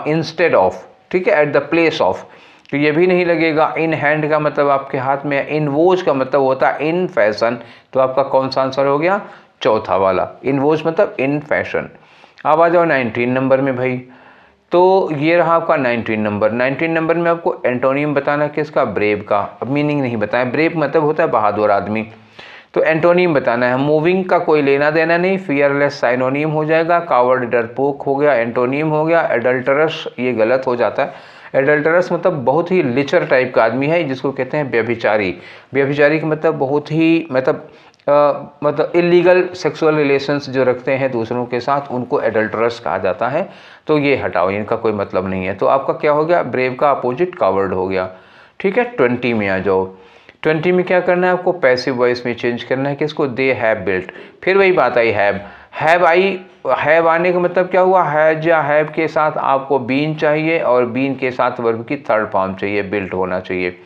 इंस्टेड ऑफ, ठीक है, एट द प्लेस ऑफ, तो ये भी नहीं लगेगा। इन हैंड का मतलब आपके हाथ में है, इन वोज का मतलब होता है इन फैशन, तो आपका कौन सा आंसर हो गया, चौथा वाला, इन वोज मतलब इन फैशन। अब आ जाओ 19 नंबर में भाई, तो ये रहा आपका 19 नंबर। 19 नंबर में आपको एंटोनियम बताना है किसका, ब्रेव का। अब मीनिंग नहीं बताया, ब्रेव मतलब होता है बहादुर आदमी, तो एंटोनियम बताना है। मूविंग का कोई लेना देना नहीं, फियरलेस साइनोनियम हो जाएगा, कावर्ड डरपोक हो गया, एंटोनियम हो गया। एडल्टरस ये गलत हो जाता है, एडल्टरस मतलब बहुत ही लिचर टाइप का आदमी है, जिसको कहते हैं व्यभिचारी। व्यभिचारी का मतलब बहुत ही मतलब इलीगल सेक्सुअल रिलेशंस जो रखते हैं दूसरों के साथ, उनको एडल्टरस कहा जाता है। तो ये हटाओ, इनका कोई मतलब नहीं है। तो आपका क्या हो गया, ब्रेव का अपोजिट कावर्ड हो गया, ठीक है। 20 में आ जाओ, 20 में क्या करना है आपको, पैसिव वॉइस में चेंज करना है किसको, दे हैव बिल्ट। फिर वही बात आई, हैव आई, हैव आने का मतलब क्या हुआ, हैज या हैव के साथ आपको बीन चाहिए और बीन के साथ वर्ब की थर्ड फॉर्म चाहिए, बिल्ट होना चाहिए।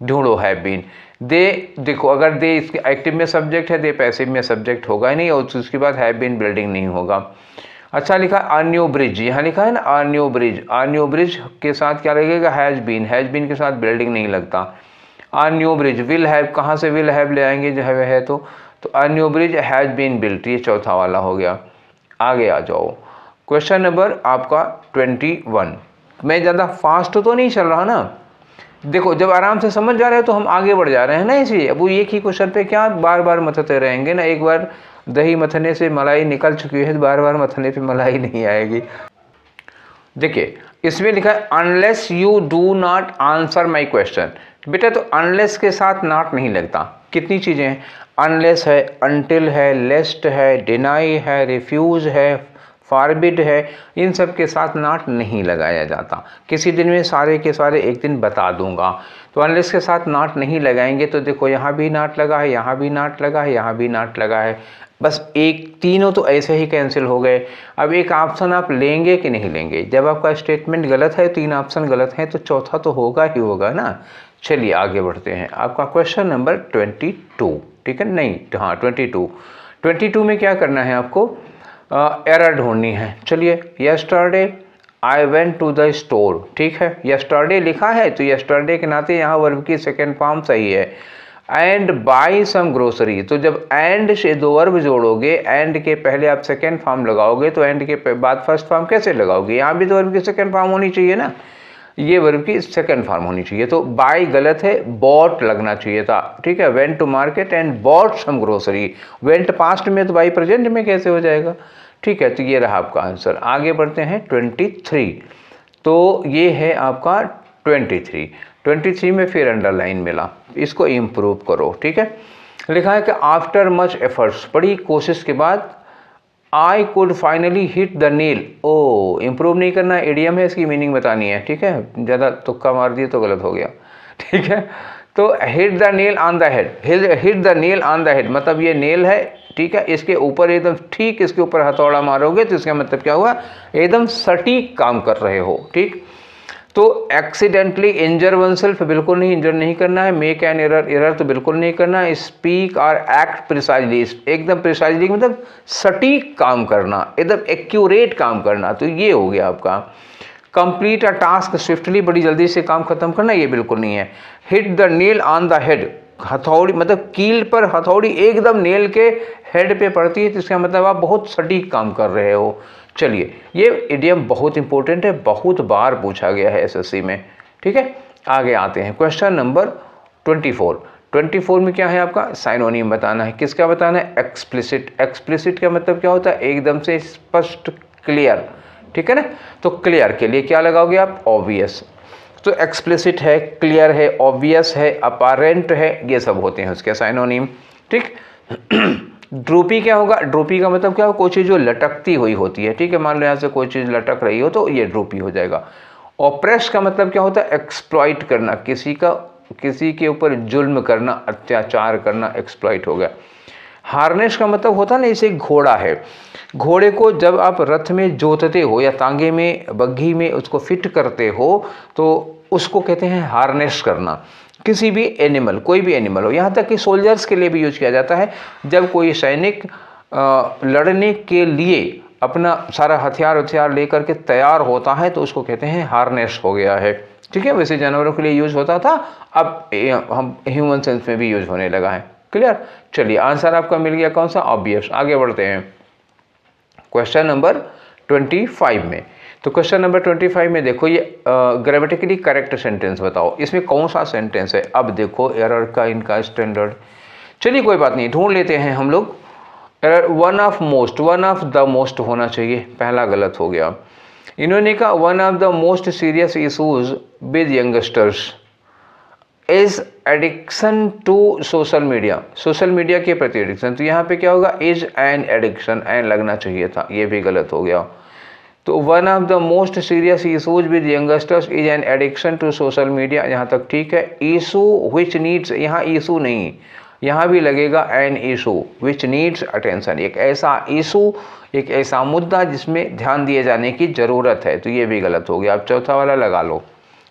ढूंढो हैव बीन, दे, देखो अगर दे इसके एक्टिव में सब्जेक्ट है, दे पैसिव में सब्जेक्ट होगा ही नहीं, और उसके बाद हैव बीन बिल्डिंग नहीं होगा। अच्छा लिखा अ न्यू ब्रिज, यहाँ लिखा है ना अ न्यू ब्रिज, अ न्यू ब्रिज के साथ क्या लगेगा, हैज बीन के साथ बिल्डिंग नहीं लगता। A new bridge, will have, कहाँ से विल हैव ले आएंगे जो है तो a new bridge has been built, ये चौथा वाला हो गया। आगे आ जाओ, क्वेश्चन नंबर आपका 21। मैं ज़्यादा फास्ट तो नहीं चल रहा ना, देखो जब आराम से समझ जा रहे हो तो हम आगे बढ़ जा रहे हैं ना, इसलिए अब वो एक ही क्वेश्चन पे क्या बार बार मथते रहेंगे ना, एक बार दही मथने से मलाई निकल चुकी है, बार बार मथने पे मलाई नहीं आएगी। देखिए इसमें लिखा है unless you do not answer my question, बेटा तो अनलेस के साथ नॉट नहीं लगता। कितनी चीज़ें हैं, अनलेस है, अनटिल है, लेस्ट है, डिनाई है, रिफ्यूज है, फॉरबिड है, इन सब के साथ नॉट नहीं लगाया जाता। किसी दिन में सारे के सारे एक दिन बता दूंगा। तो अनलेस के साथ नॉट नहीं लगाएंगे तो देखो यहाँ भी नॉट लगा है, यहाँ भी नॉट लगा है, यहाँ भी नॉट लगा है, बस एक, तीनों तो ऐसे ही कैंसिल हो गए। अब एक ऑप्शन आप लेंगे कि नहीं लेंगे, जब आपका स्टेटमेंट गलत है, तीन ऑप्शन गलत हैं तो चौथा तो होगा ही होगा ना। चलिए आगे बढ़ते हैं, आपका क्वेश्चन नंबर 22, ठीक है, नहीं हाँ 22 में क्या करना है आपको, एरर ढूंढनी है। चलिए yesterday I went to the store, ठीक है, यस्टरडे लिखा है तो यस्टरडे के नाते यहाँ वर्ब की सेकेंड फॉर्म सही है। एंड बाई सम ग्रोसरी, तो जब एंड से दो वर्ब जोड़ोगे, एंड के पहले आप सेकेंड फॉर्म लगाओगे तो एंड के बाद फर्स्ट फॉर्म कैसे लगाओगे, यहाँ भी तो वर्ब की सेकेंड फॉर्म होनी चाहिए ना, ये वर्ब की सेकंड फॉर्म होनी चाहिए। तो बाय गलत है, बॉट लगना चाहिए था, ठीक है, went to market and bought some grocery, went past में तो बाई प्रेजेंट में कैसे हो जाएगा, ठीक है, तो ये रहा आपका आंसर। आगे बढ़ते हैं 23, तो ये है आपका 23 में फिर अंडरलाइन मिला, इसको इम्प्रूव करो, ठीक है। लिखा है कि आफ्टर मच एफर्ट्स, बड़ी कोशिश के बाद, I could finally hit the nail, ओ इम्प्रूव नहीं करना, एडियम है, इसकी मीनिंग बतानी है, ठीक है, ज़्यादा तुक्का मार दिए तो गलत हो गया, ठीक है। तो hit the nail on the head, hit the nail on the head मतलब ये नेल है, ठीक है, इसके ऊपर एकदम ठीक इसके ऊपर हथौड़ा मारोगे तो इसका मतलब क्या हुआ, एकदम सटीक काम कर रहे हो, ठीक। तो एक्सीडेंटली इंजर वनसेल्फ, बिल्कुल नहीं, इंजर नहीं करना है। मेक एन एरर, एरर तो बिल्कुल नहीं करना है। स्पीक और एक्ट प्रिसाइजली, एकदम प्रिसाइजली मतलब सटीक काम करना, एकदम एक्यूरेट काम करना, तो ये हो गया आपका। कंप्लीट अ टास्क स्विफ्टली, बड़ी जल्दी से काम खत्म करना, ये बिल्कुल नहीं है। Hit the nail on the head, हथौड़ी मतलब कील पर हथौड़ी एकदम नेल के हेड पे पड़ती है तो इसका मतलब आप बहुत सटीक काम कर रहे हो। चलिए ये इडियम बहुत इंपॉर्टेंट है, बहुत बार पूछा गया है एसएससी में, ठीक है। आगे आते हैं क्वेश्चन नंबर 24 में क्या है आपका, साइनोनिम बताना है। किसका बताना है, एक्सप्लिसिट। एक्सप्लिसिट का मतलब क्या होता है, एकदम से स्पष्ट, क्लियर, ठीक है ना। तो क्लियर के लिए क्या लगाओगे आप, ऑब्वियस। तो एक्सप्लिसिट है, क्लियर है, ऑब्वियस है, अपारेंट है, ये सब होते हैं उसके साइनोनिम, ठीक। ड्रूपी क्या होगा, ड्रूपी का मतलब क्या होगा, कोई चीज़ जो लटकती हुई होती है, ठीक है, मान लो यहाँ से कोई चीज़ लटक रही हो तो ये ड्रूपी हो जाएगा। ऑप्रेस का मतलब क्या होता है, एक्सप्लॉइट करना, किसी के ऊपर जुल्म करना, अत्याचार करना, एक्सप्लॉइट हो गया। हार्नेस का मतलब होता है ना, जैसे घोड़ा है, घोड़े को जब आप रथ में जोतते हो या तांगे में, बग्घी में उसको फिट करते हो तो उसको कहते हैं हार्नेस करना। किसी भी एनिमल, कोई भी एनिमल हो, यहाँ तक कि सोल्जर्स के लिए भी यूज किया जाता है। जब कोई सैनिक लड़ने के लिए अपना सारा हथियार लेकर के तैयार होता है तो उसको कहते हैं हार्नेस हो गया है, ठीक है। वैसे जानवरों के लिए यूज होता था, अब हम ह्यूमन सेंस में भी यूज होने लगा है, क्लियर। चलिए आंसर आपका मिल गया कौन सा, ऑब्वियस। आगे बढ़ते हैं क्वेश्चन नंबर 25 में। तो क्वेश्चन नंबर 25 में देखो, ये ग्रामेटिकली करेक्ट सेंटेंस बताओ, इसमें कौन सा सेंटेंस है। अब देखो एरर का इनका स्टैंडर्ड, चलिए कोई बात नहीं, ढूंढ लेते हैं हम लोग। Error one of the most होना चाहिए, पहला गलत हो गया। इन्होंने कहा one of the most serious issues with youngsters is addiction to social media, social media के प्रति एडिक्शन, तो यहाँ पे क्या होगा, इज एन एडिक्शन, एन लगना चाहिए था, ये भी गलत हो गया। तो one of the most serious issues with youngsters is an addiction to social media, यहाँ तक ठीक है। इशू विच नीड्स, यहाँ इशू नहीं, यहाँ भी लगेगा an issue which needs attention, एक ऐसा इशू, एक ऐसा मुद्दा जिसमें ध्यान दिए जाने की ज़रूरत है, तो ये भी गलत हो गया। आप चौथा वाला लगा लो,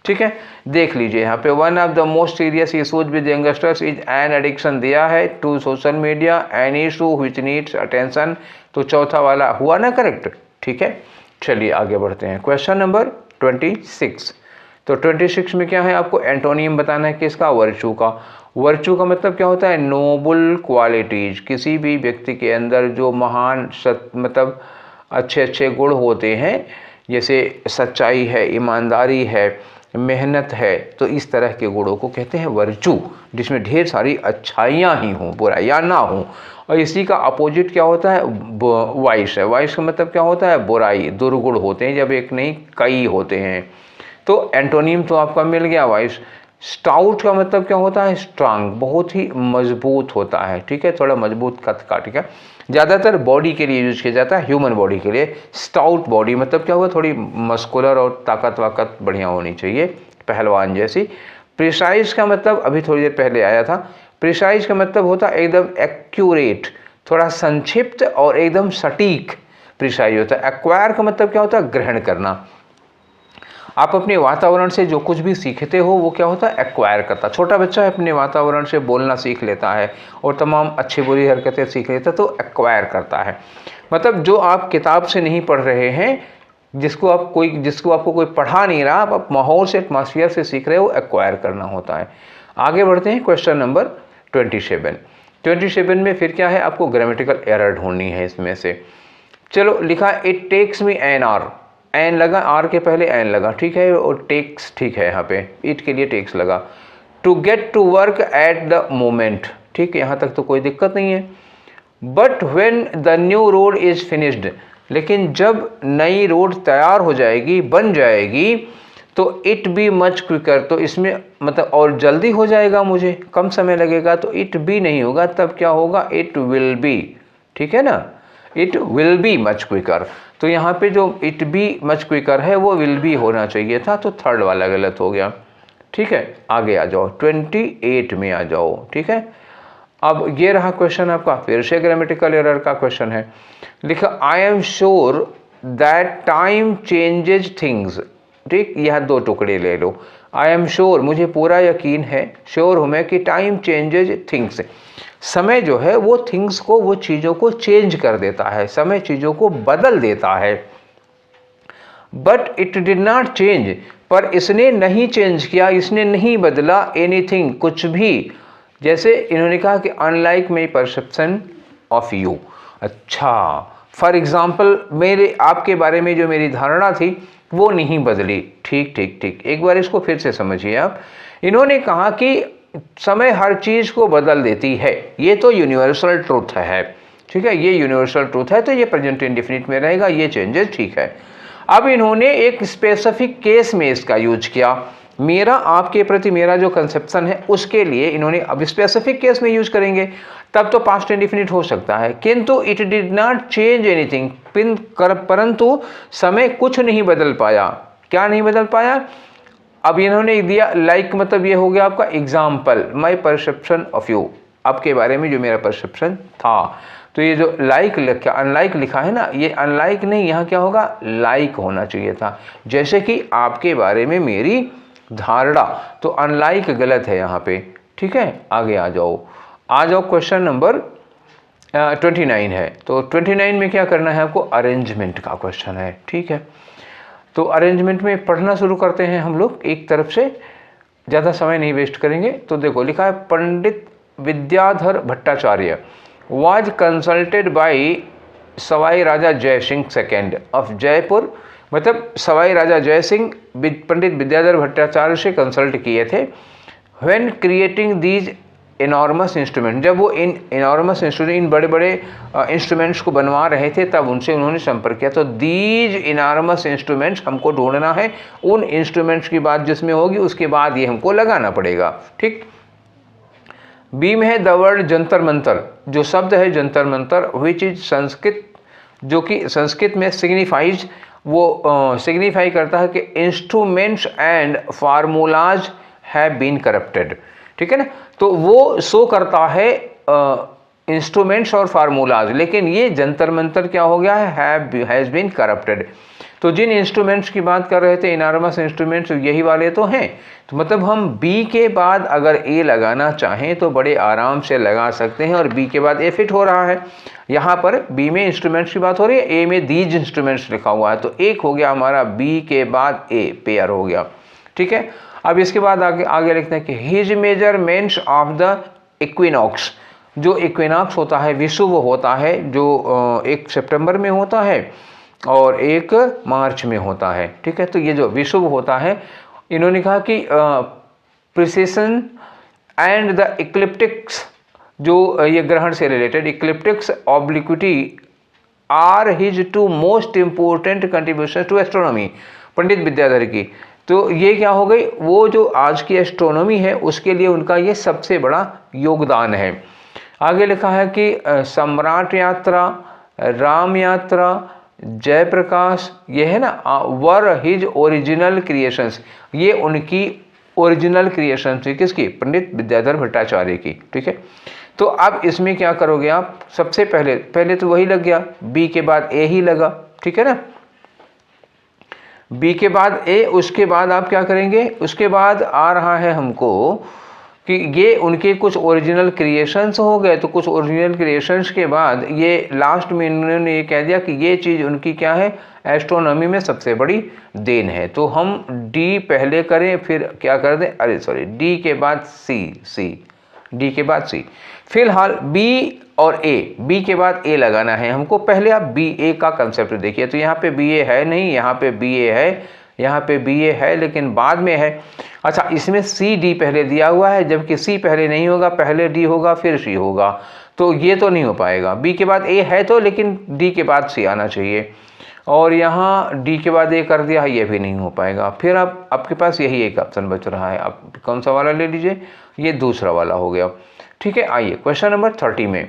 ठीक है, देख लीजिए यहाँ पे one of the most serious issues with youngsters is an addiction दिया है to social media, an issue which needs attention. तो चौथा वाला हुआ ना करेक्ट। ठीक है, चलिए आगे बढ़ते हैं। Question number 26। तो 26 में क्या है, आपको एंटोनियम बताना है किसका, वर्चू का। वर्चू का मतलब क्या होता है, नोबल क्वालिटीज, किसी भी व्यक्ति के अंदर जो महान मतलब अच्छे अच्छे गुण होते हैं, जैसे सच्चाई है, ईमानदारी है, मेहनत है, तो इस तरह के गुणों को कहते हैं वर्चू, जिसमें ढेर सारी अच्छाइयाँ ही हों, बुराइयाँ ना हों। और इसी का अपोजिट क्या होता है, वाइस है। वाइस का मतलब क्या होता है, बुराई, दुर्गुण होते हैं, जब एक नहीं कई होते हैं। तो एंटोनिम तो आपका मिल गया वाइस। स्टाउट का मतलब क्या होता है, स्ट्रांग, बहुत ही मजबूत होता है। ठीक है, थोड़ा मजबूत कद का। ठीक है, ज़्यादातर बॉडी के लिए यूज किया जाता है, ह्यूमन बॉडी के लिए। स्टाउट बॉडी मतलब क्या हुआ, थोड़ी मस्कुलर और ताकत वाकत बढ़िया होनी चाहिए, पहलवान जैसी। प्रिसाइज का मतलब अभी थोड़ी देर पहले आया था। प्रिसाइज का मतलब होता है एकदम एक्यूरेट, थोड़ा संक्षिप्त और एकदम सटीक प्रिसाइज होता है। एक्वायर का मतलब क्या होता है, ग्रहण करना। आप अपने वातावरण से जो कुछ भी सीखते हो वो क्या होता है, एक्वायर करता। छोटा बच्चा अपने वातावरण से बोलना सीख लेता है और तमाम अच्छी बुरी हरकतें सीख लेता है, तो एक्वायर करता है। मतलब जो आप किताब से नहीं पढ़ रहे हैं, जिसको आपको कोई पढ़ा नहीं रहा, आप माहौल से, एटमॉस्फेयर से सीख रहे हो, एक्वायर करना होता है। आगे बढ़ते हैं, क्वेश्चन नंबर 27। 27 में फिर क्या है, आपको ग्रामेटिकल एरर ढूंढनी है इसमें से। चलो लिखा, it takes me an hour, an लगा, आर के पहले एन लगा, ठीक है, और टेक्स ठीक है, यहाँ पे इट के लिए टेक्स लगा। To get to work at the moment, ठीक है, यहाँ तक तो कोई दिक्कत नहीं है। But when the new road is finished, लेकिन जब नई रोड तैयार हो जाएगी, बन जाएगी, तो इट बी मच क्विकर, तो इसमें मतलब और जल्दी हो जाएगा, मुझे कम समय लगेगा, तो इट बी नहीं होगा, तब क्या होगा, इट विल बी। ठीक है ना, it will be much quicker. तो यहाँ पे जो इट बी मच क्विकर है वो विल बी होना चाहिए था, तो थर्ड वाला गलत हो गया। ठीक है, आगे आ जाओ, 28 में आ जाओ। ठीक है, अब ये रहा क्वेश्चन आपका, फिर से ग्रामेटिकल एरर का क्वेश्चन है। लिखा, I am sure that time changes things. ठीक, यह दो टुकड़े ले लो। आई एम श्योर, मुझे पूरा यकीन है, श्योर हूँ मैं कि टाइम चेंजेज थिंग्स, समय जो है वो थिंग्स को, वो चीज़ों को चेंज कर देता है, समय चीज़ों को बदल देता है। But it did not change, पर इसने नहीं चेंज किया, इसने नहीं बदला एनीथिंग, कुछ भी। जैसे इन्होंने कहा कि unlike my perception of you. अच्छा, फॉर एग्जाम्पल, आपके बारे में जो मेरी धारणा थी वो नहीं बदली। ठीक ठीक ठीक, एक बार इसको फिर से समझिए आप। इन्होंने कहा कि समय हर चीज़ को बदल देती है, ये तो यूनिवर्सल ट्रूथ है। ठीक है, ये यूनिवर्सल ट्रूथ है, तो ये प्रेजेंट इंडेफिनिट में रहेगा, ये चेंजेस ठीक है। अब इन्होंने एक स्पेसिफिक केस में इसका यूज किया, मेरा आपके प्रति मेरा जो कंसेप्शन है उसके लिए इन्होंने, अब स्पेसिफिक केस में यूज करेंगे तब तो पास्ट इंडेफिनिट हो सकता है। किंतु it did not change anything, परंतु समय कुछ नहीं बदल पाया। क्या नहीं बदल पाया, अब इन्होंने दिया लाइक, मतलब ये हो गया आपका example, my perception of you, आपके बारे में जो मेरा परसेप्शन था। तो ये जो लाइक लिखा, अनलाइक लिखा है ना, ये अनलाइक नहीं, यहाँ क्या होगा, लाइक होना चाहिए था। जैसे कि आपके बारे में मेरी धारणा, तो अनलाइक गलत है यहाँ पे। ठीक है, आगे आ जाओ, क्वेश्चन नंबर 29 है। तो 29 में क्या करना है आपको, अरेंजमेंट का क्वेश्चन है। ठीक है, तो अरेंजमेंट में पढ़ना शुरू करते हैं हम लोग एक तरफ से, ज़्यादा समय नहीं वेस्ट करेंगे। तो देखो लिखा है, Pandit Vidyadhar Bhattacharya was consulted by Sawai Raja Jai Singh second of Jaipur, मतलब सवाई राजा जय सिंह पंडित विद्याधर भट्टाचार्य से कंसल्ट किए थे। When creating these enormous instrument, जब वो इन इनॉर्मस इंस्ट्रूमेंट, इन बड़े बड़े इंस्ट्रूमेंट्स को बनवा रहे थे, तब उनसे उन्होंने संपर्क किया। तो दीज इनॉर्मस इंस्ट्रूमेंट्स हमको ढूंढना है, उन इंस्ट्रूमेंट्स की बात जिसमें होगी उसके बाद ये हमको लगाना पड़ेगा। ठीक, बी में है द वर्ड जंतर मंतर, जो शब्द है जंतर मंतर, विच इज संस्कृत, जो कि संस्कृत में सिग्निफाइज, वो सिग्निफाई करता है कि instruments and formulas have been corrupted. ठीक है ना, तो वो शो करता है इंस्ट्रूमेंट्स और फार्मूलाज, लेकिन ये जंतर मंतर क्या हो गया है, हैज़ बीन करप्टेड। तो जिन इंस्ट्रूमेंट्स की बात कर रहे थे इनार्मस इंस्ट्रूमेंट्स, यही वाले तो हैं। तो मतलब हम बी के बाद अगर ए लगाना चाहें तो बड़े आराम से लगा सकते हैं, और बी के बाद ए फिट हो रहा है। यहाँ पर बी में इंस्ट्रूमेंट्स की बात हो रही है, ए में दीज इंस्ट्रूमेंट्स लिखा हुआ है, तो एक हो गया हमारा बी के बाद ए, पेयर हो गया। ठीक है, अब इसके बाद आगे लिखते हैं कि his measurements of the equinox. जो इक्विनॉक्स होता है, विषुव होता है, जो 1 सितंबर में होता है और 1 मार्च में होता है। ठीक है, तो ये जो विषुव होता है, इन्होंने कहा कि प्रिसेशन एंड द इक्लिप्टिक्स, जो ये ग्रहण से related ecliptics obliquity are his 2 most important contribution to astronomy, Pandit Vidyadhar की। तो ये क्या हो गई, वो जो आज की एस्ट्रोनॉमी है उसके लिए उनका ये सबसे बड़ा योगदान है। आगे लिखा है कि सम्राट यात्रा, राम यात्रा, जयप्रकाश, ये है ना, वर हिज ओरिजिनल क्रिएशंस, ये उनकी ओरिजिनल क्रिएशन थी। किसकी? पंडित विद्याधर भट्टाचार्य की। ठीक है, तो अब इसमें क्या करोगे आप, सबसे पहले तो वही लग गया, बी के बाद ए ही लगा। ठीक है ना, बी के बाद ए, उसके बाद आप क्या करेंगे, उसके बाद आ रहा है हमको कि ये उनके कुछ ओरिजिनल क्रिएशंस हो गए। तो कुछ ओरिजिनल क्रिएशंस के बाद ये लास्ट में इन्होंने ये कह दिया कि ये चीज़ उनकी क्या है, एस्ट्रोनॉमी में सबसे बड़ी देन है। तो हम डी पहले करें, फिर क्या कर दें, अरे सॉरी, डी के बाद सी, डी के बाद सी। फिलहाल बी और ए, बी के बाद ए लगाना है हमको। पहले आप बी ए का कंसेप्ट देखिए, तो यहाँ पे बी ए है नहीं, यहाँ पे बी ए है, यहाँ पे बी ए है लेकिन बाद में है। अच्छा, इसमें सी डी पहले दिया हुआ है, जबकि सी पहले नहीं होगा, पहले डी होगा फिर सी होगा, तो ये तो नहीं हो पाएगा। बी के बाद ए है तो, लेकिन डी के बाद सी आना चाहिए, और यहाँ डी के बाद ए कर दिया है, ये भी नहीं हो पाएगा। फिर आप, आपके पास यही एक ऑप्शन बच रहा है, आप कौन सा वाला ले लीजिए, ये दूसरा वाला हो गया। ठीक है, आइए क्वेश्चन नंबर 30 में।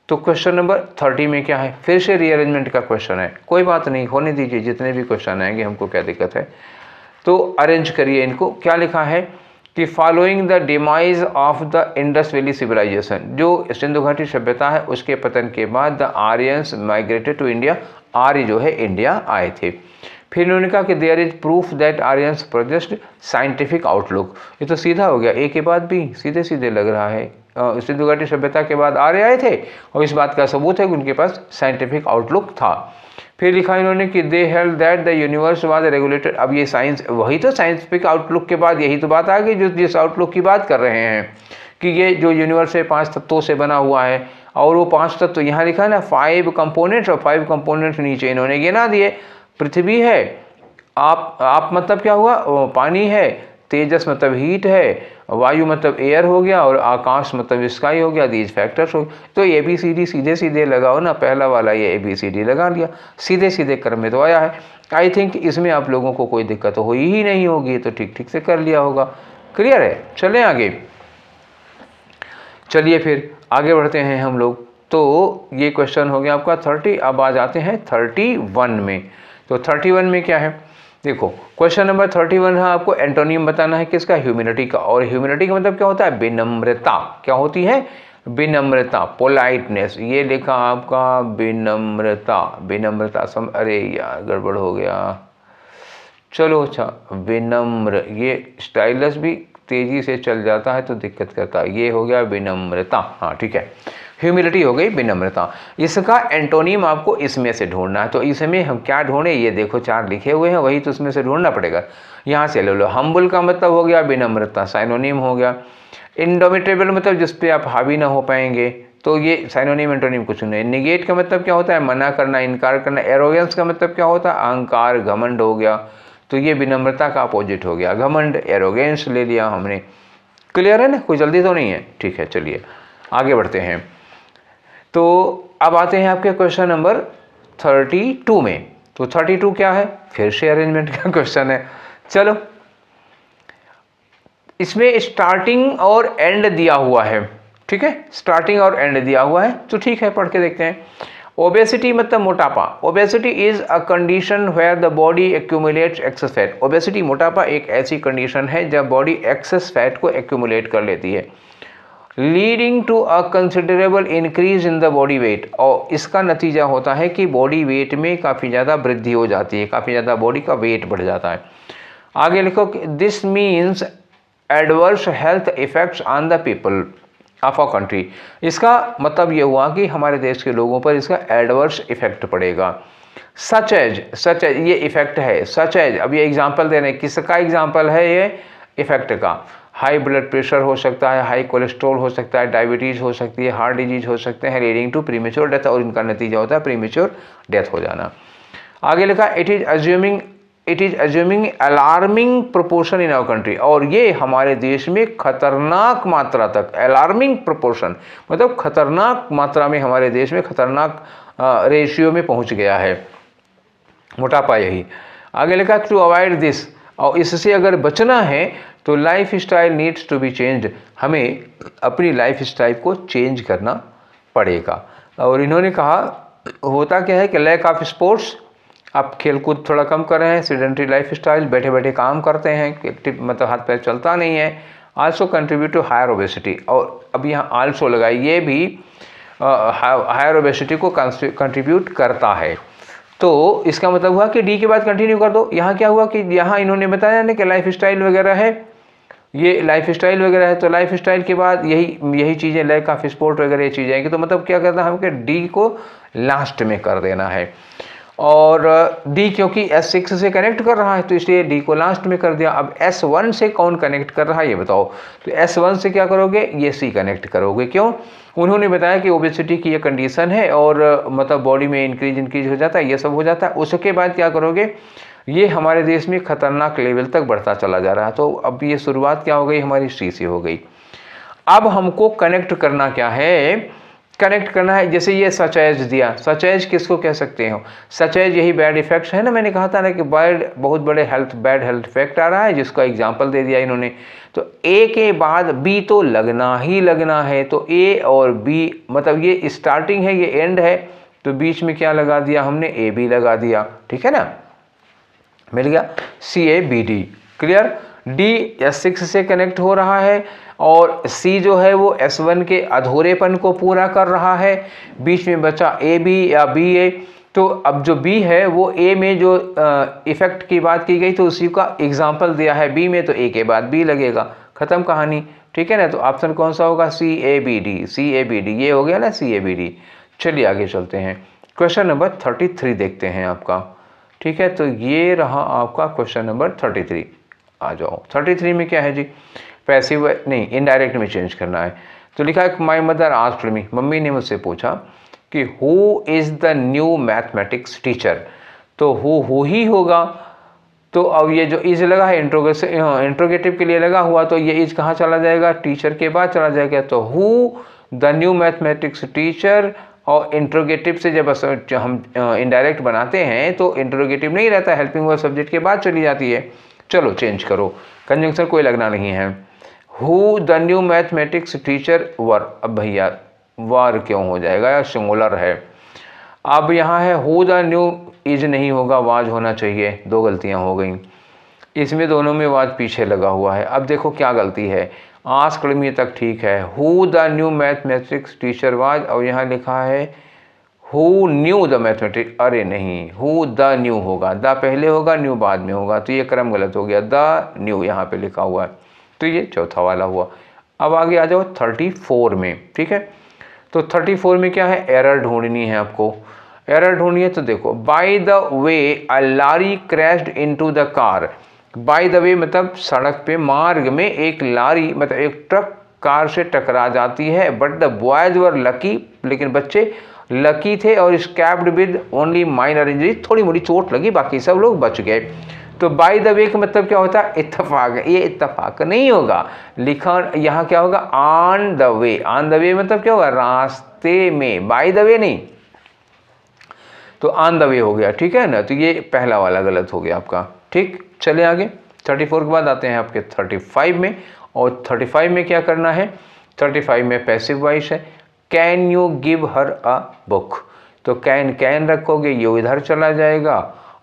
तो क्वेश्चन नंबर 30 में क्या है, फिर से रीअरेंजमेंट का क्वेश्चन है। कोई बात नहीं, होने दीजिए, जितने भी क्वेश्चन आएंगे हमको क्या दिक्कत है। तो अरेंज करिए इनको। क्या लिखा है कि following the demise of the Indus valley civilization, जो सिंधु घाटी सभ्यता है उसके पतन के बाद the Aryans migrated to India, Arya जो है इंडिया आए थे। फिर इन्होंने कहा कि there is proof that Aryans possessed scientific outlook. ये तो सीधा हो गया, ए के बाद बी, सीधे सीधे लग रहा है। सिंधु घाटी सभ्यता के बाद आर्य आए थे, और इस बात का सबूत है कि उनके पास साइंटिफिक आउटलुक था। फिर लिखा इन्होंने कि दे held that the universe was regulated. अब ये साइंस, वही तो साइंटिफिक आउटलुक के बाद यही तो बात आ गई जो जिस आउटलुक की बात कर रहे हैं, कि ये जो यूनिवर्स है 5 तत्वों से बना हुआ है, और वो 5 तत्व यहाँ लिखा है ना 5 कंपोनेंट्स, और 5 कंपोनेंट्स नीचे इन्होंने गिना दिए। पृथ्वी है, आप मतलब क्या हुआ, पानी है, तेजस मतलब हीट है, वायु मतलब एयर हो गया, और आकाश मतलब स्काई हो गया। दीज फैक्टर्स हो, तो ए बी सी डी सीधे सीधे लगाओ ना, पहला वाला ये ए बी सी डी लगा लिया, सीधे सीधे क्रम में तो आया है। आई थिंक इसमें आप लोगों को कोई दिक्कत हुई ही नहीं होगी, तो ठीक ठीक से कर लिया होगा। क्लियर है, चलें आगे। चलिए फिर आगे बढ़ते हैं हम लोग। तो ये क्वेश्चन हो गया आपका 30। अब आ जाते हैं 31 में। तो 31 में क्या है, देखो क्वेश्चन नंबर 31 है, आपको एंटोनियम बताना है किसका, ह्यूमिलिटी का। और ह्यूमिलिटी का मतलब क्या होता है, विनम्रता। क्या होती है, विनम्रता, पोलाइटनेस। ये लिखा आपका विनम्रता, विनम्रता अरे यार गड़बड़ हो गया, चलो अच्छा, विनम्र, ये स्टाइलस भी तेजी से चल जाता है तो दिक्कत करता है। ये हो गया विनम्रता, हाँ ठीक है, ह्यूमिलिटी हो गई विनम्रता। इसका एंटोनिम आपको इसमें से ढूंढना है। तो इसमें हम क्या ढूंढे, ये देखो 4 लिखे हुए हैं, वही तो उसमें से ढूंढना पड़ेगा। यहाँ से ले लो, हम्बल का मतलब हो गया विनम्रता, साइनोनिम हो गया। इंडोमिटेबल मतलब जिस पे आप हावी ना हो पाएंगे, तो ये साइनोनिम एंटोनिम कुछ नहीं। निगेट का मतलब क्या होता है, मना करना, इनकार करना। एरोगेंस का मतलब क्या होता है, अहंकार, घमंड हो गया। तो ये विनम्रता का अपोजिट हो गया, घमंड, एरोगेंस ले लिया हमने। क्लियर है ना, कोई जल्दी तो नहीं है, ठीक है। चलिए आगे बढ़ते हैं। तो अब आते हैं आपके क्वेश्चन नंबर 32 में। तो 32 क्या है, फिर से अरेंजमेंट का क्वेश्चन है। चलो, इसमें स्टार्टिंग और एंड दिया हुआ है, ठीक है, स्टार्टिंग और एंड दिया हुआ है, तो ठीक है पढ़ के देखते हैं। ओबेसिटी मतलब मोटापा। Obesity is a condition where the body accumulates excess fat. Obesity, मोटापा एक ऐसी कंडीशन है जब बॉडी एक्सेस फैट को एक्यूमुलेट कर लेती है। Leading to a considerable increase in the body weight, और इसका नतीजा होता है कि बॉडी वेट में काफ़ी ज़्यादा वृद्धि हो जाती है, काफ़ी ज़्यादा बॉडी का वेट बढ़ जाता है। आगे लिखो कि this means adverse health effects on the people of a country. इसका मतलब ये हुआ कि हमारे देश के लोगों पर इसका एडवर्स इफेक्ट पड़ेगा। सच एज ये इफेक्ट है, सच एज, अब ये एग्जाम्पल दे रहे हैं, किसका एग्जाम्पल है ये इफेक्ट का? हाई ब्लड प्रेशर हो सकता है, हाई कोलेस्ट्रॉल हो सकता है, डायबिटीज़ हो सकती है, हार्ट डिजीज हो सकते हैं, लीडिंग टू प्रीमेच्योर डेथ, और इनका नतीजा होता है प्रीमेच्योर डेथ हो जाना। आगे लिखा it is assuming alarming proportion in our country, और ये हमारे देश में खतरनाक मात्रा तक, अलार्मिंग प्रोपोर्शन मतलब खतरनाक मात्रा में हमारे देश में खतरनाक रेशियो में पहुंच गया है मोटापा। यही आगे लिखा टू अवॉइड दिस, और इससे अगर बचना है तो lifestyle needs to be changed, हमें अपनी लाइफ स्टाइल को चेंज करना पड़ेगा। और इन्होंने कहा होता क्या है कि लैक ऑफ स्पोर्ट्स, आप खेलकूद थोड़ा कम कर रहे हैं, सीडेंटरी लाइफ स्टाइल, बैठे बैठे काम करते हैं, मतलब हाथ पैर चलता नहीं है, also contribute to higher obesity, और अब यहाँ आल्सो लगाई, ये भी हायर ओबेसिटी को कंट्रीब्यूट करता है। तो इसका मतलब हुआ कि डी के बाद कंटिन्यू कर दो। यहाँ क्या हुआ कि यहाँ इन्होंने बताया ना कि लाइफ स्टाइल वगैरह है, ये लाइफ स्टाइल वगैरह है, तो लाइफ स्टाइल के बाद यही चीज़ें, लैक ऑफ स्पोर्ट वगैरह ये चीज़ें आएंगी, तो मतलब क्या करना है हमको, डी को लास्ट में कर देना है। और डी क्योंकि S6 से कनेक्ट कर रहा है तो इसलिए डी को लास्ट में कर दिया। अब S1 से कौन कनेक्ट कर रहा है ये बताओ, तो S1 से क्या करोगे, ये सी कनेक्ट करोगे। क्यों? उन्होंने बताया कि ओबेसिटी की ये कंडीशन है और मतलब बॉडी में इंक्रीज हो जाता है, ये सब हो जाता है। उसके बाद क्या करोगे, ये हमारे देश में खतरनाक लेवल तक बढ़ता चला जा रहा है। तो अब ये शुरुआत क्या हो गई, हमारी सी से हो गई। अब हमको कनेक्ट करना क्या है, कनेक्ट करना है, जैसे ये सच एज दिया, सच एज किसको कह सकते हो, सच एज यही बैड इफेक्ट्स है ना, मैंने कहा था ना कि बहुत बड़े बैड हेल्थ इफेक्ट आ रहा है, जिसका एग्जांपल दे दिया इन्होंने। तो ए के बाद बी तो लगना ही लगना है, तो ए और बी मतलब ये स्टार्टिंग है, ये एंड है, तो बीच में क्या लगा दिया हमने, ए बी लगा दिया, ठीक है ना, मिल गया CABD। क्लियर? डी S6 से कनेक्ट हो रहा है और सी जो है वो S1 के अधूरेपन को पूरा कर रहा है, बीच में बचा AB या BA। तो अब जो B है वो A में जो इफेक्ट की बात की गई तो उसी का एग्जाम्पल दिया है B में, तो A के बाद B लगेगा, खत्म कहानी, ठीक है ना। तो ऑप्शन कौन सा होगा, CABD, ये हो गया ना CABD। चलिए आगे चलते हैं, क्वेश्चन नंबर 33 देखते हैं आपका, ठीक है। तो ये रहा आपका क्वेश्चन नंबर 33। आ जाओ 33 में क्या है जी, पैसिव नहीं इनडायरेक्ट में चेंज करना है। तो लिखा है my mother asked me, mummy ने मुझसे पूछा कि who is the new mathematics teacher. तो हु ही होगा, तो अब ये जो इज लगा है इंट्रोगेटिव के लिए लगा हुआ, तो ये इज कहाँ चला जाएगा, टीचर के बाद चला जाएगा। तो who the new mathematics teacher, और इंट्रोगेटिव से जब हम इनडायरेक्ट बनाते हैं तो इंट्रोगेटिव नहीं रहता, हेल्पिंग वर्ब सब्जेक्ट के बाद चली जाती है। चलो चेंज करो, कंजंक्शन कोई लगना नहीं है। Who the new mathematics teacher were, अब भैया वर क्यों हो जाएगा, या सिंगुलर है। अब यहाँ है हु द न्यू, इज नहीं होगा, वाज होना चाहिए, दो गलतियाँ हो गई इसमें, दोनों में वाज पीछे लगा हुआ है। अब देखो क्या गलती है, आस्क्ड मी तक ठीक है, who the new mathematics teacher was, और यहाँ लिखा है हु न्यू द मैथमेटिक्स, अरे नहीं, हु द न्यू होगा, द पहले होगा न्यू बाद में होगा, तो ये क्रम गलत हो गया, द न्यू यहाँ पे लिखा हुआ है, तो ये चौथा वाला हुआ। अब आगे आ जाओ 34 में, ठीक है। तो 34 में क्या है, एरर ढूंढनी है आपको, एरर ढूंढनी है। तो देखो, by the way a lorry crashed into the car, by the way मतलब सड़क पे, मार्ग में एक लारी मतलब एक ट्रक कार से टकरा जाती है, but the boys were lucky, लेकिन बच्चे लकी थे और स्कैप्ड विद ओनली माइनर इंजरी, थोड़ी मोड़ी चोट लगी, बाकी सब लोग बच गए। तो बाय द वे का मतलब क्या होता है, इत्तेफाक, ये इत्तेफाक नहीं होगा, लिखा यहाँ क्या होगा, on the way, on the way मतलब क्या होगा, रास्ते में, बाय द वे नहीं, तो ऑन द वे हो गया, ठीक है ना। तो ये पहला वाला गलत हो गया आपका, ठीक। चले आगे 34 के बाद आते हैं आपके 35 में, और 35 में क्या करना है, 35 में पैसिव वॉइस है, can you give her a book. तो कैन रखोगे, ये इधर चला जाएगा,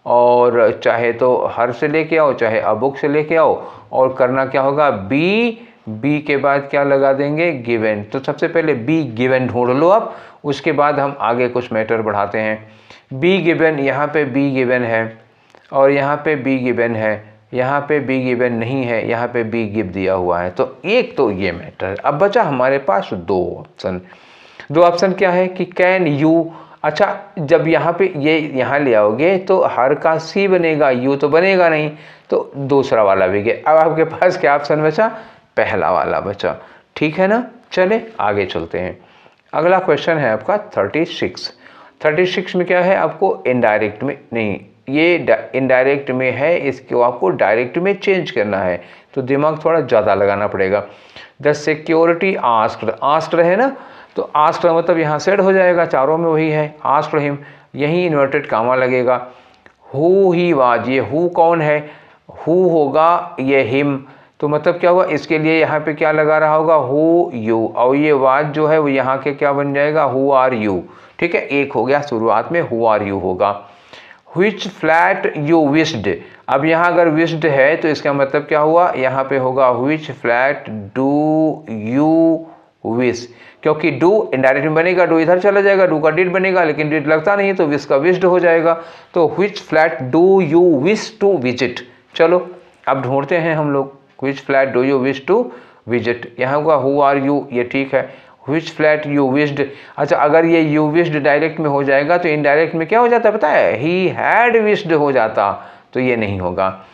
और चाहे तो हर से लेके आओ, चाहे अ बुक से लेके आओ, और करना क्या होगा, बी बी के बाद क्या लगा देंगे, गिवन। तो सबसे पहले बी गिवन ढूंढ लो आप, उसके बाद हम आगे कुछ मैटर बढ़ाते हैं। बी गिवन, यहाँ पे बी गिवन है और यहाँ पे बी गिवन है, यहाँ पे बी गिवन नहीं है, यहाँ पे बी गिव दिया हुआ है। तो एक तो ये मैटर। अब बचा हमारे पास दो ऑप्शन। दो ऑप्शन क्या है कि कैन यू। अच्छा, जब यहाँ पे ये यहाँ ले आओगे तो हर का सी बनेगा, यू तो बनेगा नहीं, तो दूसरा वाला भी गया। अब आपके पास क्या ऑप्शन बचा, पहला वाला बचा। ठीक है ना, चले आगे चलते हैं। अगला क्वेश्चन है आपका 36 में क्या है, आपको इनडायरेक्ट में नहीं, ये इनडायरेक्ट में है, इसको आपको डायरेक्ट में चेंज करना है, तो दिमाग थोड़ा ज़्यादा लगाना पड़ेगा। द सिक्योरिटी आस्क्ड है ना, तो आस्क्ड मतलब यहाँ सेड हो जाएगा, चारों में वही है, आस्क्ड हिम, यही इन्वर्टेड कामा लगेगा। हु ही वाज, ये हु कौन है, हु होगा ये हिम, तो मतलब क्या हुआ, इसके लिए यहाँ पे क्या लगा रहा होगा, हु यू, और ये वाज जो है वो यहाँ के क्या बन जाएगा, हु आर यू। ठीक है, एक हो गया, शुरुआत में हु आर यू होगा। व्हिच फ्लैट यू विश्ड, अब यहाँ अगर विश्ड है तो इसका मतलब क्या हुआ, यहाँ पे होगा which flat do you wish, क्योंकि डू इनडायरेक्ट में बनेगा, डू इधर चला जाएगा, डू का डिड बनेगा, लेकिन डिड लगता नहीं तो विश का विश्ड हो जाएगा। तो which flat do you wish to visit. चलो अब ढूंढते हैं हम लोग, which flat do you wish to visit, यहाँ होगा हु आर यू, ये ठीक है। व्हिच फ्लैट यू विश्ड, अच्छा अगर ये यू विश्ड डायरेक्ट में हो जाएगा तो इनडायरेक्ट में क्या हो जाता है पता है, ही हैड विश्ड हो जाता, तो ये नहीं होगा।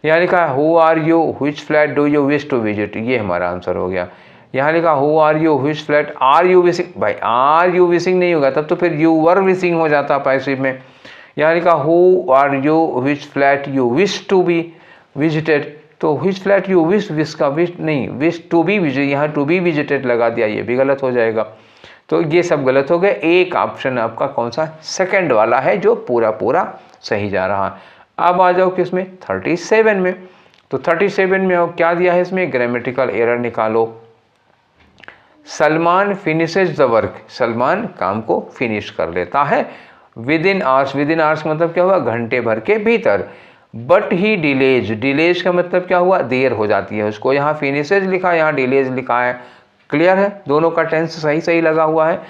यहाँ लिखा है who are you which flat do you wish to visit, ये हमारा आंसर हो गया। यहाँ लिखा who are you which flat are you wishing, भाई आर यू विशिंग नहीं होगा, तब तो फिर यू वर विशिंग हो जाता पैसिव में। यहाँ लिखा who are you which flat you wish to be visited, तो which flat you wish, wish का विश नहीं, विश टू बी विजिट, यहाँ टू बी विजिटेड लगा दिया, ये भी गलत हो जाएगा। तो ये सब गलत हो गए। एक ऑप्शन आपका कौन सा, सेकंड वाला है जो पूरा पूरा सही जा रहा है। अब आ जाओ किसमें, 37 में। तो 37 में क्या दिया है, इसमें ग्रामेटिकल एरर निकालो। Salman finishes the work, Salman काम को फिनिश कर लेता है with in hours, with in hours मतलब क्या हुआ, घंटे भर के भीतर। बट ही डिलेज, डिलेज का मतलब क्या हुआ, देर हो जाती है उसको, यहाँ फिनिशेज लिखा, यहाँ डिलेज लिखा है, क्लियर है, दोनों का टेंस सही सही लगा हुआ है।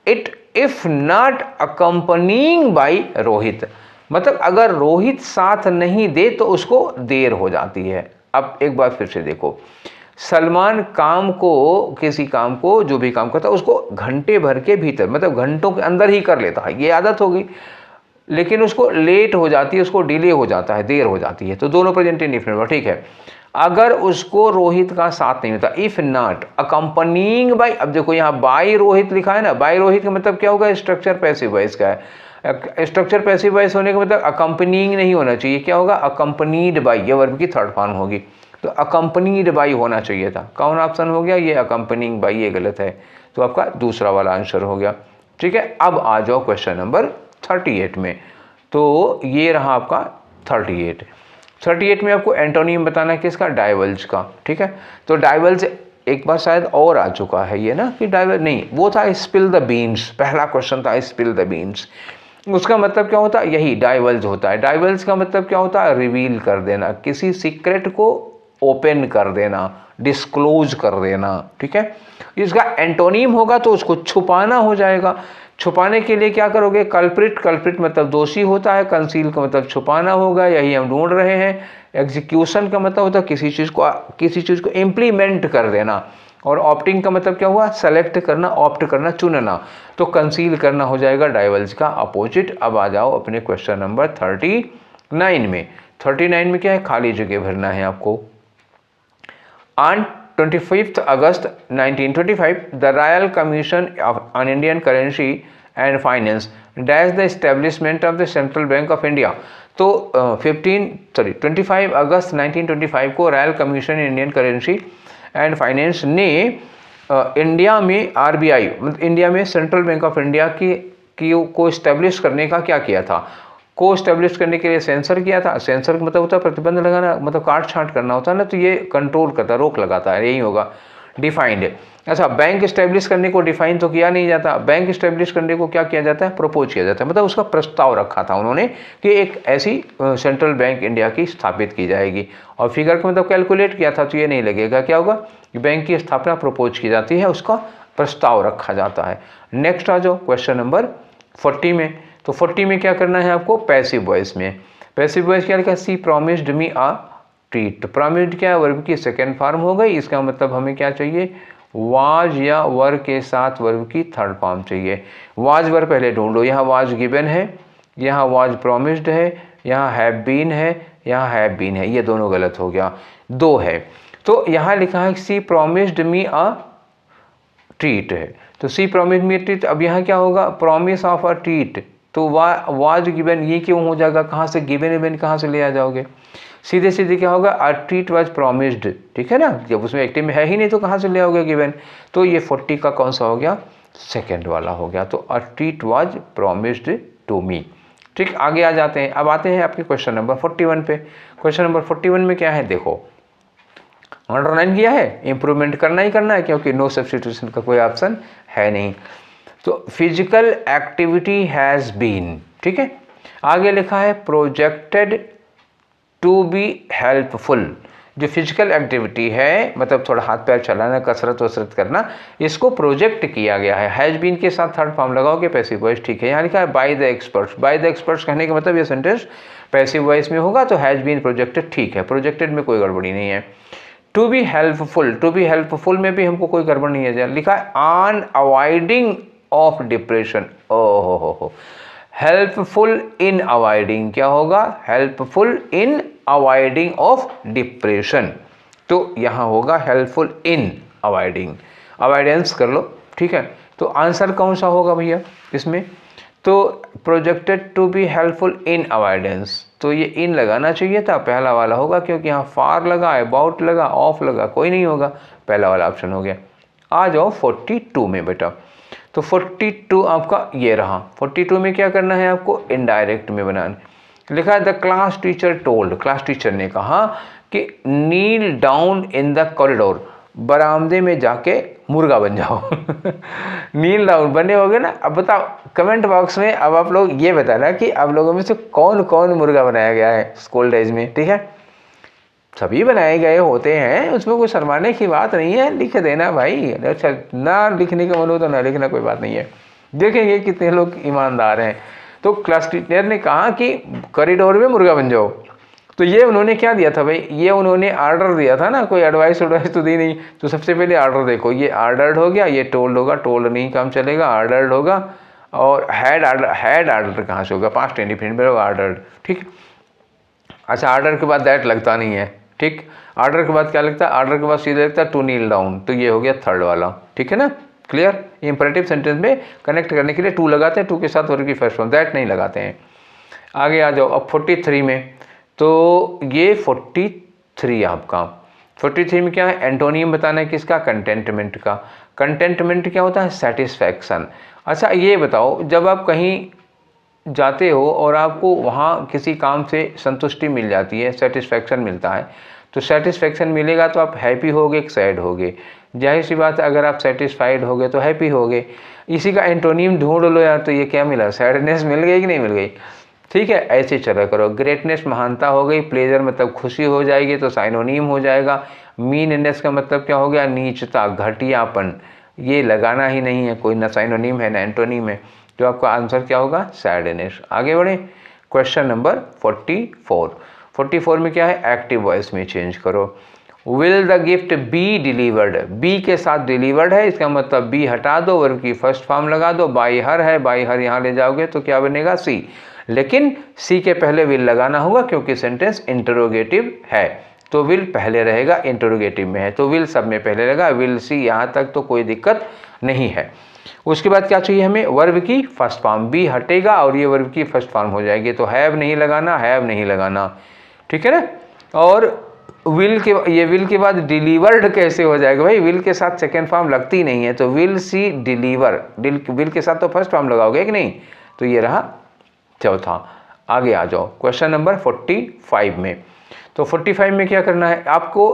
It if not accompanying by Rohit, मतलब अगर रोहित साथ नहीं दे तो उसको देर हो जाती है। अब एक बार फिर से देखो, सलमान काम को, किसी काम को, जो भी काम करता है उसको घंटे भर के भीतर, मतलब घंटों के अंदर ही कर लेता है, ये आदत होगी, लेकिन उसको लेट हो जाती है, उसको डिले हो जाता है, देर हो जाती है, तो दोनों प्रेजेंट इंडेफिनिट, ठीक है। अगर उसको रोहित का साथ नहीं होता, इफ नॉट अकम्पनिंग बाई, अब देखो यहाँ बाई रोहित लिखा है ना, बाई रोहित का मतलब क्या होगा, स्ट्रक्चर पैसिव वॉइस का है, स्ट्रक्चर पैसिव वॉइस होने का मतलब अकम्पनिंग नहीं होना चाहिए, क्या होगा, अकम्पनीड बाई, ये वर्ब की थर्ड फॉर्म होगी, तो अकम्पनीड बाई होना चाहिए था। कौन ऑप्शन हो गया, ये अकम्पनिंग बाई, ये गलत है, तो आपका दूसरा वाला आंसर हो गया। ठीक है, अब आ जाओ क्वेश्चन नंबर 38 में। तो ये रहा आपका 38 में आपको एंटोनिम बताना है किसका, डाइवल्ज का। ठीक है, तो डाइवल्ज एक बार शायद और आ चुका है ये ना, कि डाइवल्ज नहीं, वो था स्पिल द बीन्स, पहला क्वेश्चन था स्पिल द बीन्स, उसका मतलब क्या होता है, यही डाइवल्ज होता है। डाइवल्ज का मतलब क्या होता है, रिवील कर देना, किसी सीक्रेट को ओपन कर देना, डिस्क्लोज कर देना। ठीक है, इसका एंटोनिम होगा तो उसको छुपाना हो जाएगा। छुपाने के लिए क्या करोगे, कल्प्रिट, कल्प्रिट मतलब दोषी होता है, कंसील का मतलब छुपाना होगा, यही हम ढूंढ रहे हैं। एग्जीक्यूशन का मतलब होता है किसी चीज़ को इम्प्लीमेंट कर देना, और ऑप्टिंग का मतलब क्या हुआ, सेलेक्ट करना, ऑप्ट करना, चुनना, तो कंसील करना हो जाएगा डाइवल्ज का अपोजिट। अब आ जाओ अपने क्वेश्चन नंबर 39 में। 39 में क्या है, खाली जगह भरना है आपको। On 25th August 1925, the Royal Commission on Indian Currency and Finance dash the establishment of the Central Bank of India। तो 25 अगस्त 1925 को royal commission Indian currency and finance ने इंडिया में RBI, मतलब इंडिया में सेंट्रल बैंक ऑफ इंडिया को establish करने का क्या किया था, को स्टैब्लिश करने के लिए सेंसर किया था। सेंसर का मतलब होता है प्रतिबंध लगाना, मतलब काट छांट करना होता है ना, तो ये कंट्रोल करता है, रोक लगाता है, यही होगा। डिफाइंड। अच्छा, बैंक स्टैब्लिश करने को डिफाइन तो किया नहीं जाता, बैंक स्टैब्लिश करने को क्या किया जाता है, प्रपोज किया जाता है, मतलब उसका प्रस्ताव रखा था उन्होंने कि एक ऐसी सेंट्रल बैंक इंडिया की स्थापित की जाएगी, और फिगर को मतलब कैलकुलेट किया था, तो ये नहीं लगेगा क्या होगा कि बैंक की स्थापना प्रपोज की जाती है, उसका प्रस्ताव रखा जाता है। नेक्स्ट आ जाओ क्वेश्चन नंबर 40 में। तो 40 में क्या करना है आपको, पैसिव वॉइस में। पैसिव वॉइस क्या लिखा है, she promised me a treat. Promised क्या है, वर्ब की सेकेंड फॉर्म हो गई, इसका मतलब हमें क्या चाहिए, वाज या वर के साथ वर्ब की थर्ड फॉर्म चाहिए। वाज वर पहले ढूंढो, यहाँ वाज गिवन है, यहाँ वाज प्रॉमिस्ड है, यहाँ हैव बीन है, यहाँ हैव बीन है, ये दोनों गलत हो गया, दो है। तो यहाँ लिखा है she promised me a treat है, तो सी प्रॉमिस्ड मी अ ट्रीट। अब यहाँ क्या होगा, प्रॉमिस ऑफ अ ट्रीट, तो वाज गिवन ये क्यों हो जाएगा, कहाँ से गिवन इवन कहाँ से ले आ जाओगे, सीधे सीधे क्या होगा, अ ट्रीट वाज प्रॉमिस्ड, ठीक है ना, जब उसमें एक्टिव में है ही नहीं तो कहाँ से ले आओगे गिवन। तो ये 40 का कौन सा हो गया, सेकंड वाला हो गया, तो a treat was promised to me. ठीक, आगे आ जाते हैं, अब आते हैं आपके क्वेश्चन नंबर 41 पे। क्वेश्चन नंबर 41 में क्या है, देखो अंडरलाइन किया है, इंप्रूवमेंट करना ही करना है क्योंकि नो सब्स्टिट्यूशन का कोई ऑप्शन है नहीं। तो फिजिकल एक्टिविटी हैज़ बीन, ठीक है, आगे लिखा है प्रोजेक्टेड टू बी हेल्पफुल। जो फिजिकल एक्टिविटी है, मतलब थोड़ा हाथ पैर चलाना, कसरत वसरत करना, इसको प्रोजेक्ट किया गया है। हैज बीन के साथ थर्ड फॉर्म लगाओगे पैसिव वॉइस, ठीक है। यहाँ लिखा है by the experts. By the experts कहने का मतलब ये सेंटेंस पैसिव वॉइस में होगा, तो हैज बीन प्रोजेक्टेड, ठीक है, प्रोजेक्टेड में कोई गड़बड़ी नहीं है। To be helpful, to be helpful में भी हमको कोई गड़बड़ नहीं है, लिखा है ऑन अवॉइडिंग ऑफ डिप्रेशन। ओहो हो, हेल्पफुल इन अवॉइडिंग क्या होगा, helpful in avoiding of depression, तो यहाँ होगा हेल्पफुल इन अवॉइडिंग, अवॉइडेंस कर लो, ठीक है। तो आंसर कौन सा होगा भैया इसमें, तो projected to be helpful in avoidance, तो ये इन लगाना चाहिए था, पहला वाला होगा, क्योंकि यहाँ फार लगा, अबाउट लगा, ऑफ लगा, कोई नहीं होगा, पहला वाला ऑप्शन हो गया। आ जाओ 42 में बेटा। तो 42 आपका ये रहा। 42 में क्या करना है आपको, इनडायरेक्ट में बनाना। लिखा है the class teacher told, class teacher ने कहा कि नील डाउन इन द कॉरिडोर, बरामदे में जाके मुर्गा बन जाओ। नील डाउन बने होगे ना। अब बताओ कमेंट बॉक्स में, अब आप लोग ये बताना कि आप लोगों में से कौन कौन मुर्गा बनाया गया है स्कूल डेज में, ठीक है। सभी बनाए गए होते हैं, उसमें कोई शर्माने की बात नहीं है, लिख देना भाई। अच्छा, ना लिखने का मन हो तो ना लिखना, कोई बात नहीं है, देखेंगे कितने लोग ईमानदार हैं। तो क्लास टीचर ने कहा कि कॉरिडोर में मुर्गा बन जाओ, तो ये उन्होंने क्या दिया था भाई, ये उन्होंने ऑर्डर दिया था ना, कोई एडवाइस तो दी नहीं। तो सबसे पहले ऑर्डर देखो, ये ऑर्डर्ड हो गया, ये टोल्ड होगा, टोल्ड नहीं काम चलेगा, ऑर्डर्ड होगा, और हैड ऑर्डर कहाँ से होगा, पास्ट इंडिफिनिट में होगा ऑर्डर्ड, ठीक। अच्छा, ऑर्डर के बाद दैट लगता नहीं है, ठीक। ऑर्डर के बाद क्या लगता है, ऑर्डर के बाद सीधे लगता है टू नील डाउन, तो ये हो गया थर्ड वाला, ठीक है ना, क्लियर। इंपरेटिव सेंटेंस में कनेक्ट करने के लिए टू लगाते हैं, टू के साथ वर्ब की फर्स्ट फॉर्म, दैट नहीं लगाते हैं। आगे आ जाओ अब 43 में। तो ये 43 आपका, 43 में क्या है, एंटोनियम बताना है किसका, कंटेंटमेंट का। कंटेंटमेंट क्या होता है, सेटिस्फैक्शन। अच्छा ये बताओ, जब आप कहीं जाते हो और आपको वहाँ किसी काम से संतुष्टि मिल जाती है, सेटिस्फैक्शन मिलता है, तो सेटिस्फैक्शन मिलेगा तो आप हैप्पी होगे, सैड होगे, जाहिर सी बात है, अगर आप सेटिस्फाइड होगे तो हैप्पी होगे। इसी का एंटोनियम ढूंढ लो यार, तो ये क्या मिला, सैडनेस मिल गई कि नहीं मिल गई, ठीक है। ऐसे चला करो। ग्रेटनेस महानता हो गई, प्लेजर मतलब खुशी हो जाएगी, तो साइनोनिम हो जाएगा। मीननेस का मतलब क्या हो गया, नीचता, घटियापन, ये लगाना ही नहीं है, कोई ना साइनोनिम है ना एंटोनिम है, तो आपका आंसर क्या होगा, सैडनेस। आगे बढ़े, क्वेश्चन नंबर 44। 44 में क्या है, एक्टिव वॉइस में चेंज करो। Will the gift be delivered, be के साथ डिलीवर्ड है, इसका मतलब बी हटा दो, वर्ब की फर्स्ट फॉर्म लगा दो, बाई हर है, बाई हर यहाँ ले जाओगे तो क्या बनेगा, सी। लेकिन सी के पहले विल लगाना होगा क्योंकि सेंटेंस इंटरोगेटिव है, तो विल पहले रहेगा, इंटरोगेटिव में है तो विल सब में पहले लगा, विल सी, यहाँ तक तो कोई दिक्कत नहीं है। उसके बाद क्या चाहिए हमें, वर्ब की फर्स्ट फॉर्म, बी हटेगा और ये वर्ब की फर्स्ट फॉर्म हो जाएगी, तो हैव नहीं लगाना, हैव नहीं लगाना, ठीक है ना। और विल के, ये विल के बाद डिलीवर्ड कैसे हो जाएगा भाई, विल के साथ सेकेंड फॉर्म लगती नहीं है, तो विल सी डिलीवर, विल के साथ तो फर्स्ट फॉर्म लगाओगे कि नहीं, तो ये रहा चौथा। आगे आ जाओ क्वेश्चन नंबर 45 में। तो 45 में क्या करना है आपको,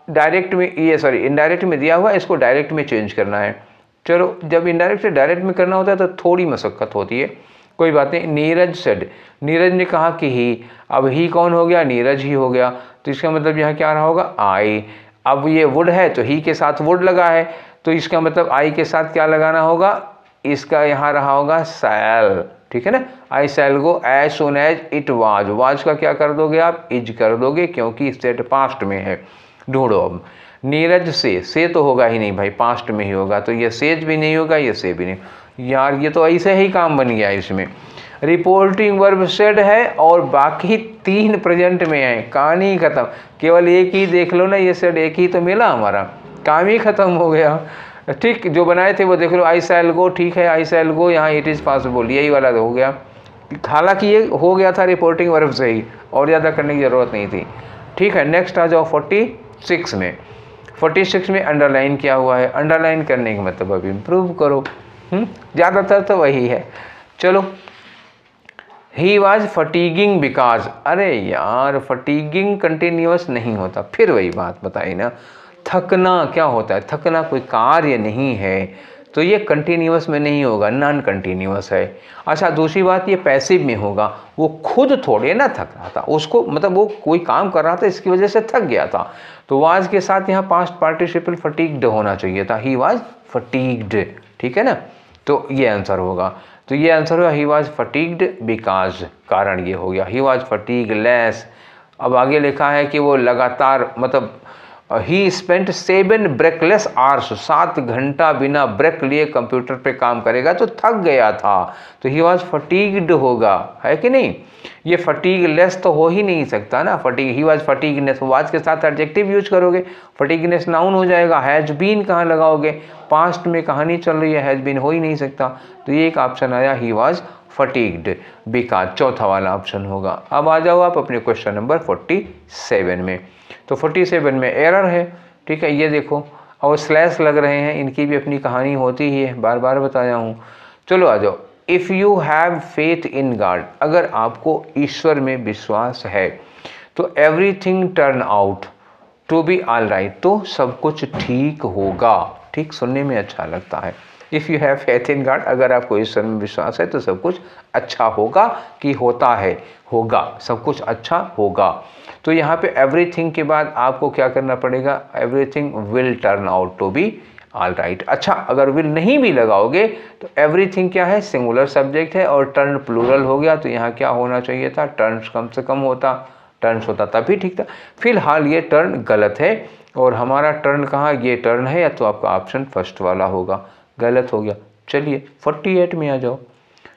डायरेक्ट में, ये सॉरी इनडायरेक्ट में दिया हुआ, इसको डायरेक्ट में चेंज करना है। चलो, जब इनडायरेक्ट से डायरेक्ट में करना होता है तो थोड़ी मशक्क़त होती है, कोई बात नहीं। नीरज सेड, नीरज ने कहा कि ही, अब ही कौन हो गया, नीरज ही हो गया, तो इसका मतलब यहाँ क्या रहा होगा, आई। अब ये वुड है तो ही के साथ वुड लगा है, तो इसका मतलब आई के साथ क्या लगाना होगा, इसका यहाँ रहा होगा सैल, ठीक है ना। I shall go as soon as it was, was का क्या कर दोगे आप, इज कर दोगे, क्योंकि स्टेट पास्ट में है। ढूंढो अब, नीरज से तो होगा ही नहीं भाई, पास्ट में ही होगा, तो ये सेज भी नहीं होगा, ये से भी नहीं। यार ये तो ऐसे ही काम बन गया इसमें। रिपोर्टिंग वर्ब सेड है और बाकी 3 प्रेजेंट में है, कहानी खत्म। केवल एक ही देख लो ना, ये सेड एक ही तो मिला, हमारा काम ही खत्म हो गया। ठीक, जो बनाए थे वो देख लो, आई सैल गो, ठीक है, आई सैल गो, यहाँ इट इज़ पॉसिबल, यही वाला हो गया। हालांकि ये हो गया था रिपोर्टिंग वर्ब से ही, और ज़्यादा करने की ज़रूरत नहीं थी। ठीक है, नेक्स्ट आ जाओ 46 में। 46 में अंडरलाइन किया हुआ है, अंडरलाइन करने का मतलब अब इम्प्रूव करो, ज़्यादातर तो वही है। चलो, ही वॉज फटीगिंग बिकॉज, अरे यार फटीगिंग कंटिन्यूअस नहीं होता, फिर वही बात बताई ना, थकना क्या होता है, थकना कोई कार्य नहीं है, तो ये कंटिन्यूअस में नहीं होगा, नॉन कंटिन्यूअस है। अच्छा, दूसरी बात, ये पैसिव में होगा, वो खुद थोड़े ना थक रहा था, उसको मतलब वो कोई काम कर रहा था, इसकी वजह से थक गया था, तो वाज के साथ यहाँ पास्ट पार्टिसिपल फटीग्ड होना चाहिए था, ही वाज फटीग्ड, ठीक है ना, तो ये आंसर होगा। तो ये आंसर हुआ ही वाज फटीग्ड बिकॉज, कारण ये हो गया, ही वाज फटीगलेस। अब आगे लिखा है कि वो लगातार, मतलब ही स्पेंट 7 ब्रेकलेस आवर्स, 7 घंटा बिना ब्रेक लिए कंप्यूटर पे काम करेगा, तो थक गया था, तो ही वाज फटीग्ड होगा, है कि नहीं। ये फटीगलेस तो हो ही नहीं सकता ना, fatigue, he was fatigueness, was के साथ एडजेक्टिव यूज करोगे, फटीगनेस नाउन हो जाएगा, हैज बीन कहाँ लगाओगे, पास्ट में कहानी चल रही है, हैज बीन हो ही नहीं सकता, तो ये एक ऑप्शन आया, ही वाज फटीग्ड बिकॉज, चौथा वाला ऑप्शन होगा। अब आ जाओ आप अपने क्वेश्चन नंबर 47 में। तो 47 में एरर है, ठीक है, ये देखो, और स्लैश लग रहे हैं, इनकी भी अपनी कहानी होती ही है, बार बार बताया हूँ। चलो आ जाओ, if you have faith in God, अगर आपको ईश्वर में विश्वास है, तो everything turn out to be all right, तो सब कुछ ठीक होगा। ठीक, सुनने में अच्छा लगता है, if you have faith in God, अगर आपको ईश्वर में विश्वास है तो सब कुछ अच्छा होगा, कि होता है, होगा, सब कुछ अच्छा होगा। तो यहाँ पे एवरीथिंग के बाद आपको क्या करना पड़ेगा, everything will turn out to be all right. अच्छा, अगर विल नहीं भी लगाओगे तो एवरीथिंग क्या है, सिंगुलर सब्जेक्ट है, और टर्न प्लूरल हो गया, तो यहाँ क्या होना चाहिए था, टर्न्स कम से कम होता, टर्न्स होता तभी ठीक था। फिलहाल ये टर्न गलत है, और हमारा टर्न कहाँ, ये टर्न है, या तो आपका ऑप्शन फर्स्ट वाला होगा, गलत हो गया। चलिए 48 में आ जाओ।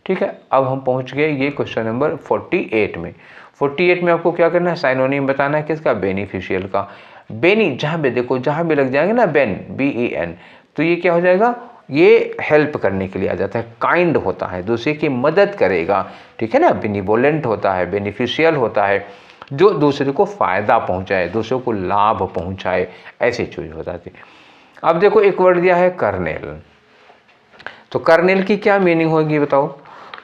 ठीक है, अब हम पहुंच गए ये क्वेश्चन नंबर 48 में। 48 में आपको क्या करना है, साइनोनिम बताना है, किसका, बेनिफिशियल का। बेनी, जहाँ भी देखो, जहाँ भी लग जाएंगे ना बेन, BEN, तो ये क्या हो जाएगा, ये हेल्प करने के लिए आ जाता है, काइंड होता है, दूसरे की मदद करेगा, ठीक है ना। बेनिवोलेंट होता है, बेनिफिशियल होता है, जो दूसरे को फ़ायदा पहुँचाए, दूसरे को लाभ पहुँचाए, ऐसी चीज़ हो जाती है। अब देखो एक वर्ड दिया है कर्नेल, तो कर्नेल की क्या मीनिंग होगी बताओ।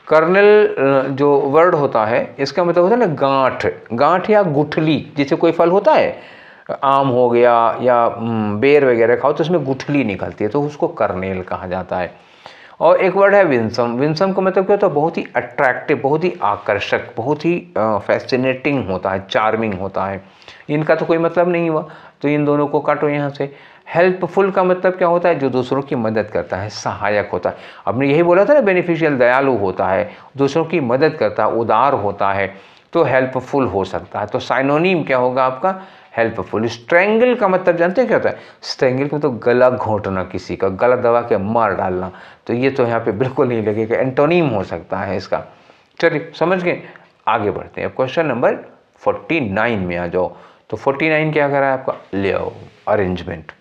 कर्नेल जो वर्ड होता है, इसका मतलब होता है ना गांठ, गांठ या गुठली, जैसे कोई फल होता है, आम हो गया या बेर वगैरह खाओ तो उसमें गुठली निकलती है, तो उसको कर्नेल कहा जाता है। और एक वर्ड है विंसम, विंसम का मतलब क्या होता है, बहुत ही अट्रैक्टिव, बहुत ही आकर्षक, बहुत ही फैसिनेटिंग होता है, चार्मिंग होता है। इनका तो कोई मतलब नहीं हुआ, तो इन दोनों को काटो यहाँ से। हेल्पफुल का मतलब क्या होता है, जो दूसरों की मदद करता है, सहायक होता है। आपने यही बोला था ना, बेनिफिशियल, दयालु होता है, दूसरों की मदद करता है, उदार होता है, तो हेल्पफुल हो सकता है। तो साइनोनिम क्या होगा आपका, हेल्पफुल। स्ट्रेंगल का मतलब जानते हैं क्या होता है, स्ट्रेंगल का तो गला घोंटना, किसी का गला दबा के मार डालना, तो ये तो यहाँ पे बिल्कुल नहीं लगेगा, एंटोनिम हो सकता है इसका। चलिए समझ गए, आगे बढ़ते हैं। क्वेश्चन नंबर 49 में आ जाओ। तो 49 क्या कर रहा है आपका, लेओ, अरेंजमेंट।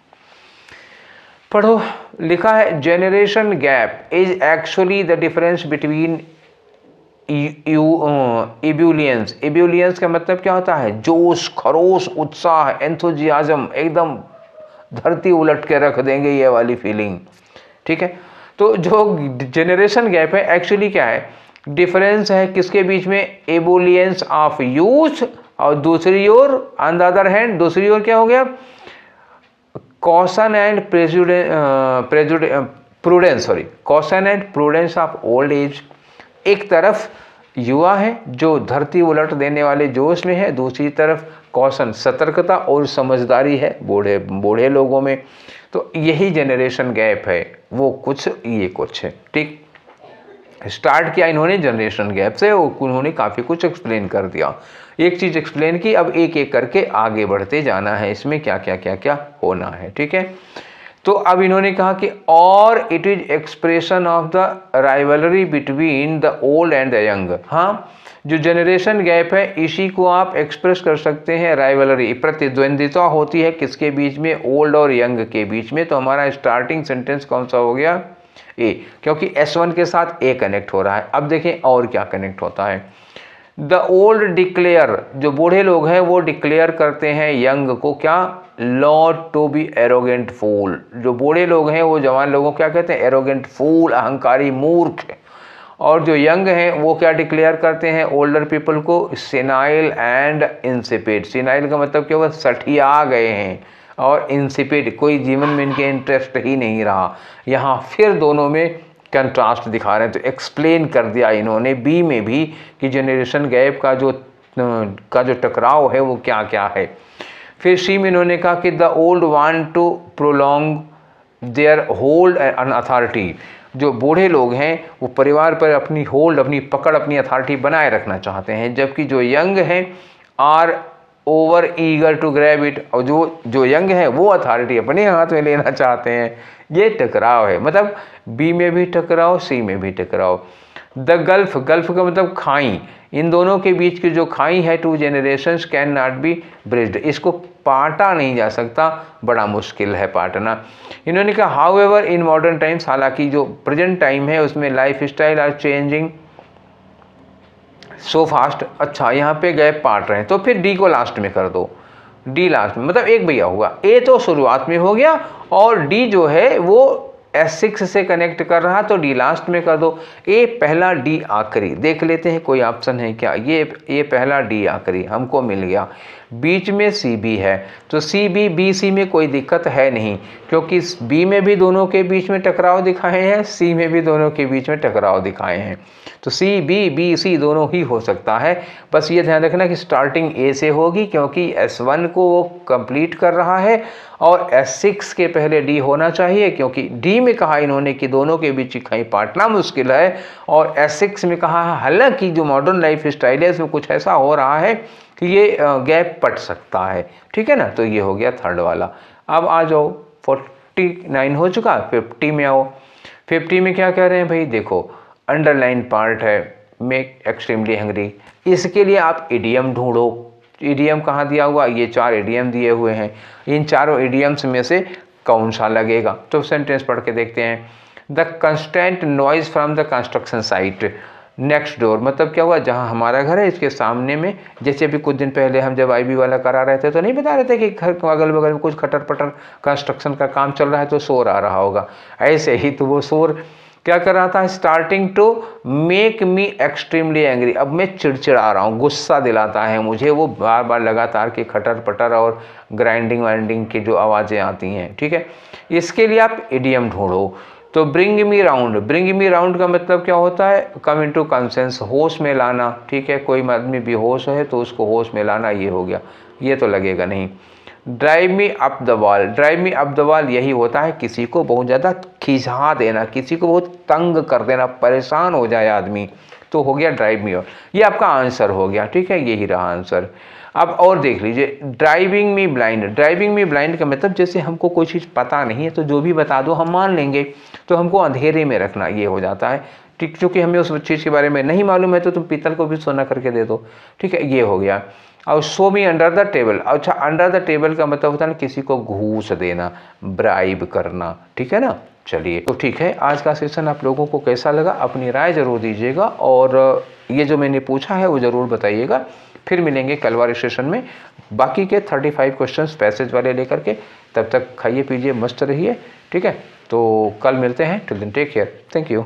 पढ़ो, लिखा है generation gap is actually the difference between ebullience. Ebullience का मतलब क्या होता है, जोश, खरोश, उत्साह, एंथुजियाज्म, एकदम धरती उलट के रख देंगे ये वाली फीलिंग। ठीक है, तो जो जेनरेशन गैप है एक्चुअली क्या है, डिफरेंस है किसके बीच में, एबुलियंस ऑफ यूथ, और दूसरी ओर ऑन द अदर हैंड, दूसरी ओर क्या हो गया, caution and prudence of old age. एक तरफ युवा है जो धरती उलट देने वाले जोश में है, दूसरी तरफ कॉशन सतर्कता और समझदारी है बूढ़े लोगों में। तो यही जनरेशन गैप है, वो कुछ ये कुछ है। ठीक, स्टार्ट किया इन्होंने जनरेशन गैप से, उन्होंने काफ़ी कुछ एक्सप्लेन कर दिया। एक चीज़ एक्सप्लेन की, अब एक एक करके आगे बढ़ते जाना है, इसमें क्या क्या क्या क्या होना है। ठीक है, तो अब इन्होंने कहा कि और it is expression of the rivalry between the old and the young. हाँ, जो जनरेशन गैप है इसी को आप एक्सप्रेस कर सकते हैं, राइवलरी, प्रतिद्वंदिता होती है किसके बीच में, ओल्ड और यंग के बीच में। तो हमारा स्टार्टिंग सेंटेंस कौन सा हो गया, ए, क्योंकि S1 के साथ ए कनेक्ट हो रहा है। अब देखें और क्या कनेक्ट होता है। द ओल्ड डिक्लेयर, जो बूढ़े लोग हैं वो डिक्लेयर करते हैं यंग को क्या, नॉट टू बी एरोगेंट फूल। जो बूढ़े लोग हैं वो जवान लोगों को क्या कहते हैं, एरोगेंट फूल, अहंकारी मूर्ख। और जो यंग हैं वो क्या डिक्लेयर करते हैं ओल्डर पीपल को, सेनाइल एंड इंसिपिड। सेनाइल का मतलब क्या हुआ, सठिया गए हैं, और इंसिपिड, कोई जीवन में इनके इंटरेस्ट ही नहीं रहा। यहाँ फिर दोनों में कंट्रास्ट दिखा रहे हैं। तो एक्सप्लेन कर दिया इन्होंने बी में भी कि जनरेशन गैप का जो टकराव है वो क्या क्या है। फिर सी में इन्होंने कहा कि the old want to prolong their hold and authority. जो बूढ़े लोग हैं वो परिवार पर अपनी होल्ड, अपनी पकड़, अपनी अथॉरिटी बनाए रखना चाहते हैं, जबकि जो यंग हैं are over eager to grab it. और जो यंग है वो अथॉरिटी अपने हाथ में लेना चाहते हैं। ये टकराव है, मतलब बी में भी टकराव, सी में भी टकराव। द गल्फ, गल्फ का मतलब खाई, इन दोनों के बीच की जो खाई है, two generations can not be bridged, इसको पाटा नहीं जा सकता, बड़ा मुश्किल है पाटना। इन्होंने कहा however in modern times, हालांकि जो प्रेजेंट टाइम है उसमें lifestyle are changing so fast. अच्छा, यहाँ पे गैप पाट रहे हैं, तो फिर डी को लास्ट में कर दो, डी लास्ट में, मतलब एक भैया होगा, ए तो शुरुआत में हो गया और डी जो है वो S6 से कनेक्ट कर रहा, तो डी लास्ट में कर दो। ए पहला, डी आखिरी। देख लेते हैं कोई ऑप्शन है क्या, ये पहला, डी आखिरी, हमको मिल गया। बीच में सी बी है, तो सी बी बी सी में कोई दिक्कत है नहीं, क्योंकि बी में भी दोनों के बीच में टकराव दिखाए हैं, सी में भी दोनों के बीच में टकराव दिखाए हैं। तो सी बी, बी सी दोनों ही हो सकता है। बस ये ध्यान रखना कि स्टार्टिंग ए से होगी, क्योंकि S1 को वो कंप्लीट कर रहा है, और S6 के पहले डी होना चाहिए, क्योंकि डी में कहा इन्होंने कि दोनों के बीच कहीं पाटना मुश्किल है, और S6 में कहा हालांकि जो मॉडर्न लाइफ स्टाइल है उसमें कुछ ऐसा हो रहा है कि ये गैप पट सकता है। ठीक है ना, तो ये हो गया थर्ड वाला। अब आ जाओ, 49 हो चुका, 50 में आओ। 50 में क्या कह रहे हैं भाई, देखो अंडरलाइन पार्ट है, मेक एक्सट्रीमली हंग्री। इसके लिए आप इडियम ढूंढो। इडियम कहाँ दिया हुआ, ये 4 इडियम दिए हुए हैं, इन चारों इडियम्स में से कौन सा लगेगा। तो सेंटेंस पढ़ के देखते हैं। The constant noise from the construction site next door, मतलब क्या हुआ, जहाँ हमारा घर है इसके सामने में, जैसे अभी कुछ दिन पहले हम जब IB वाला करा रहे थे तो नहीं बता रहे थे कि घर के अगल बगल में कुछ खटर पटर कंस्ट्रक्शन का काम चल रहा है तो शोर आ रहा होगा। ऐसे ही तो वो शोर क्या कर रहा था, starting to make me extremely angry. अब मैं चिड़चिड़ा रहा हूँ, गुस्सा दिलाता है मुझे वो बार बार लगातार के खटर पटर और ग्राइंडिंग वाइंडिंग की जो आवाज़ें आती हैं। ठीक है, इसके लिए आप इडियम ढूंढो। तो bring me round, bring me round का मतलब क्या होता है, कम इनटू कंसेंस, होश में लाना। ठीक है, कोई आदमी बेहोश है तो उसको होश में लाना, ये हो गया, ये तो लगेगा नहीं। Drive me up the wall, drive me up the wall यही होता है किसी को बहुत ज़्यादा खिंचा देना, किसी को बहुत तंग कर देना, परेशान हो जाए आदमी, तो हो गया ड्राइव मी। ये आपका आंसर हो गया। ठीक है, यही रहा आंसर। अब और देख लीजिए, ड्राइविंग मी ब्लाइंड, ड्राइविंग मी ब्लाइंड का मतलब जैसे हमको कोई चीज़ पता नहीं है तो जो भी बता दो हम मान लेंगे, तो हमको अंधेरे में रखना, ये हो जाता है। ठीक, चूँकि हमें उस चीज़ के बारे में नहीं मालूम है तो तुम पीतल को भी सोना करके दे दो। ठीक है, ये हो गया। और show me under the table, अच्छा अंडर द टेबल का मतलब होता है ना किसी को घूस देना, ब्राइब करना। ठीक है ना, चलिए तो ठीक है, आज का सेशन आप लोगों को कैसा लगा अपनी राय ज़रूर दीजिएगा, और ये जो मैंने पूछा है वो ज़रूर बताइएगा। फिर मिलेंगे कल वाले सेशन में बाकी के 35 क्वेश्चंस पैसेज वाले लेकर के। तब तक खाइए पीजिए मस्त रहिए। ठीक है, तो कल मिलते हैं। Till then take care, thank you.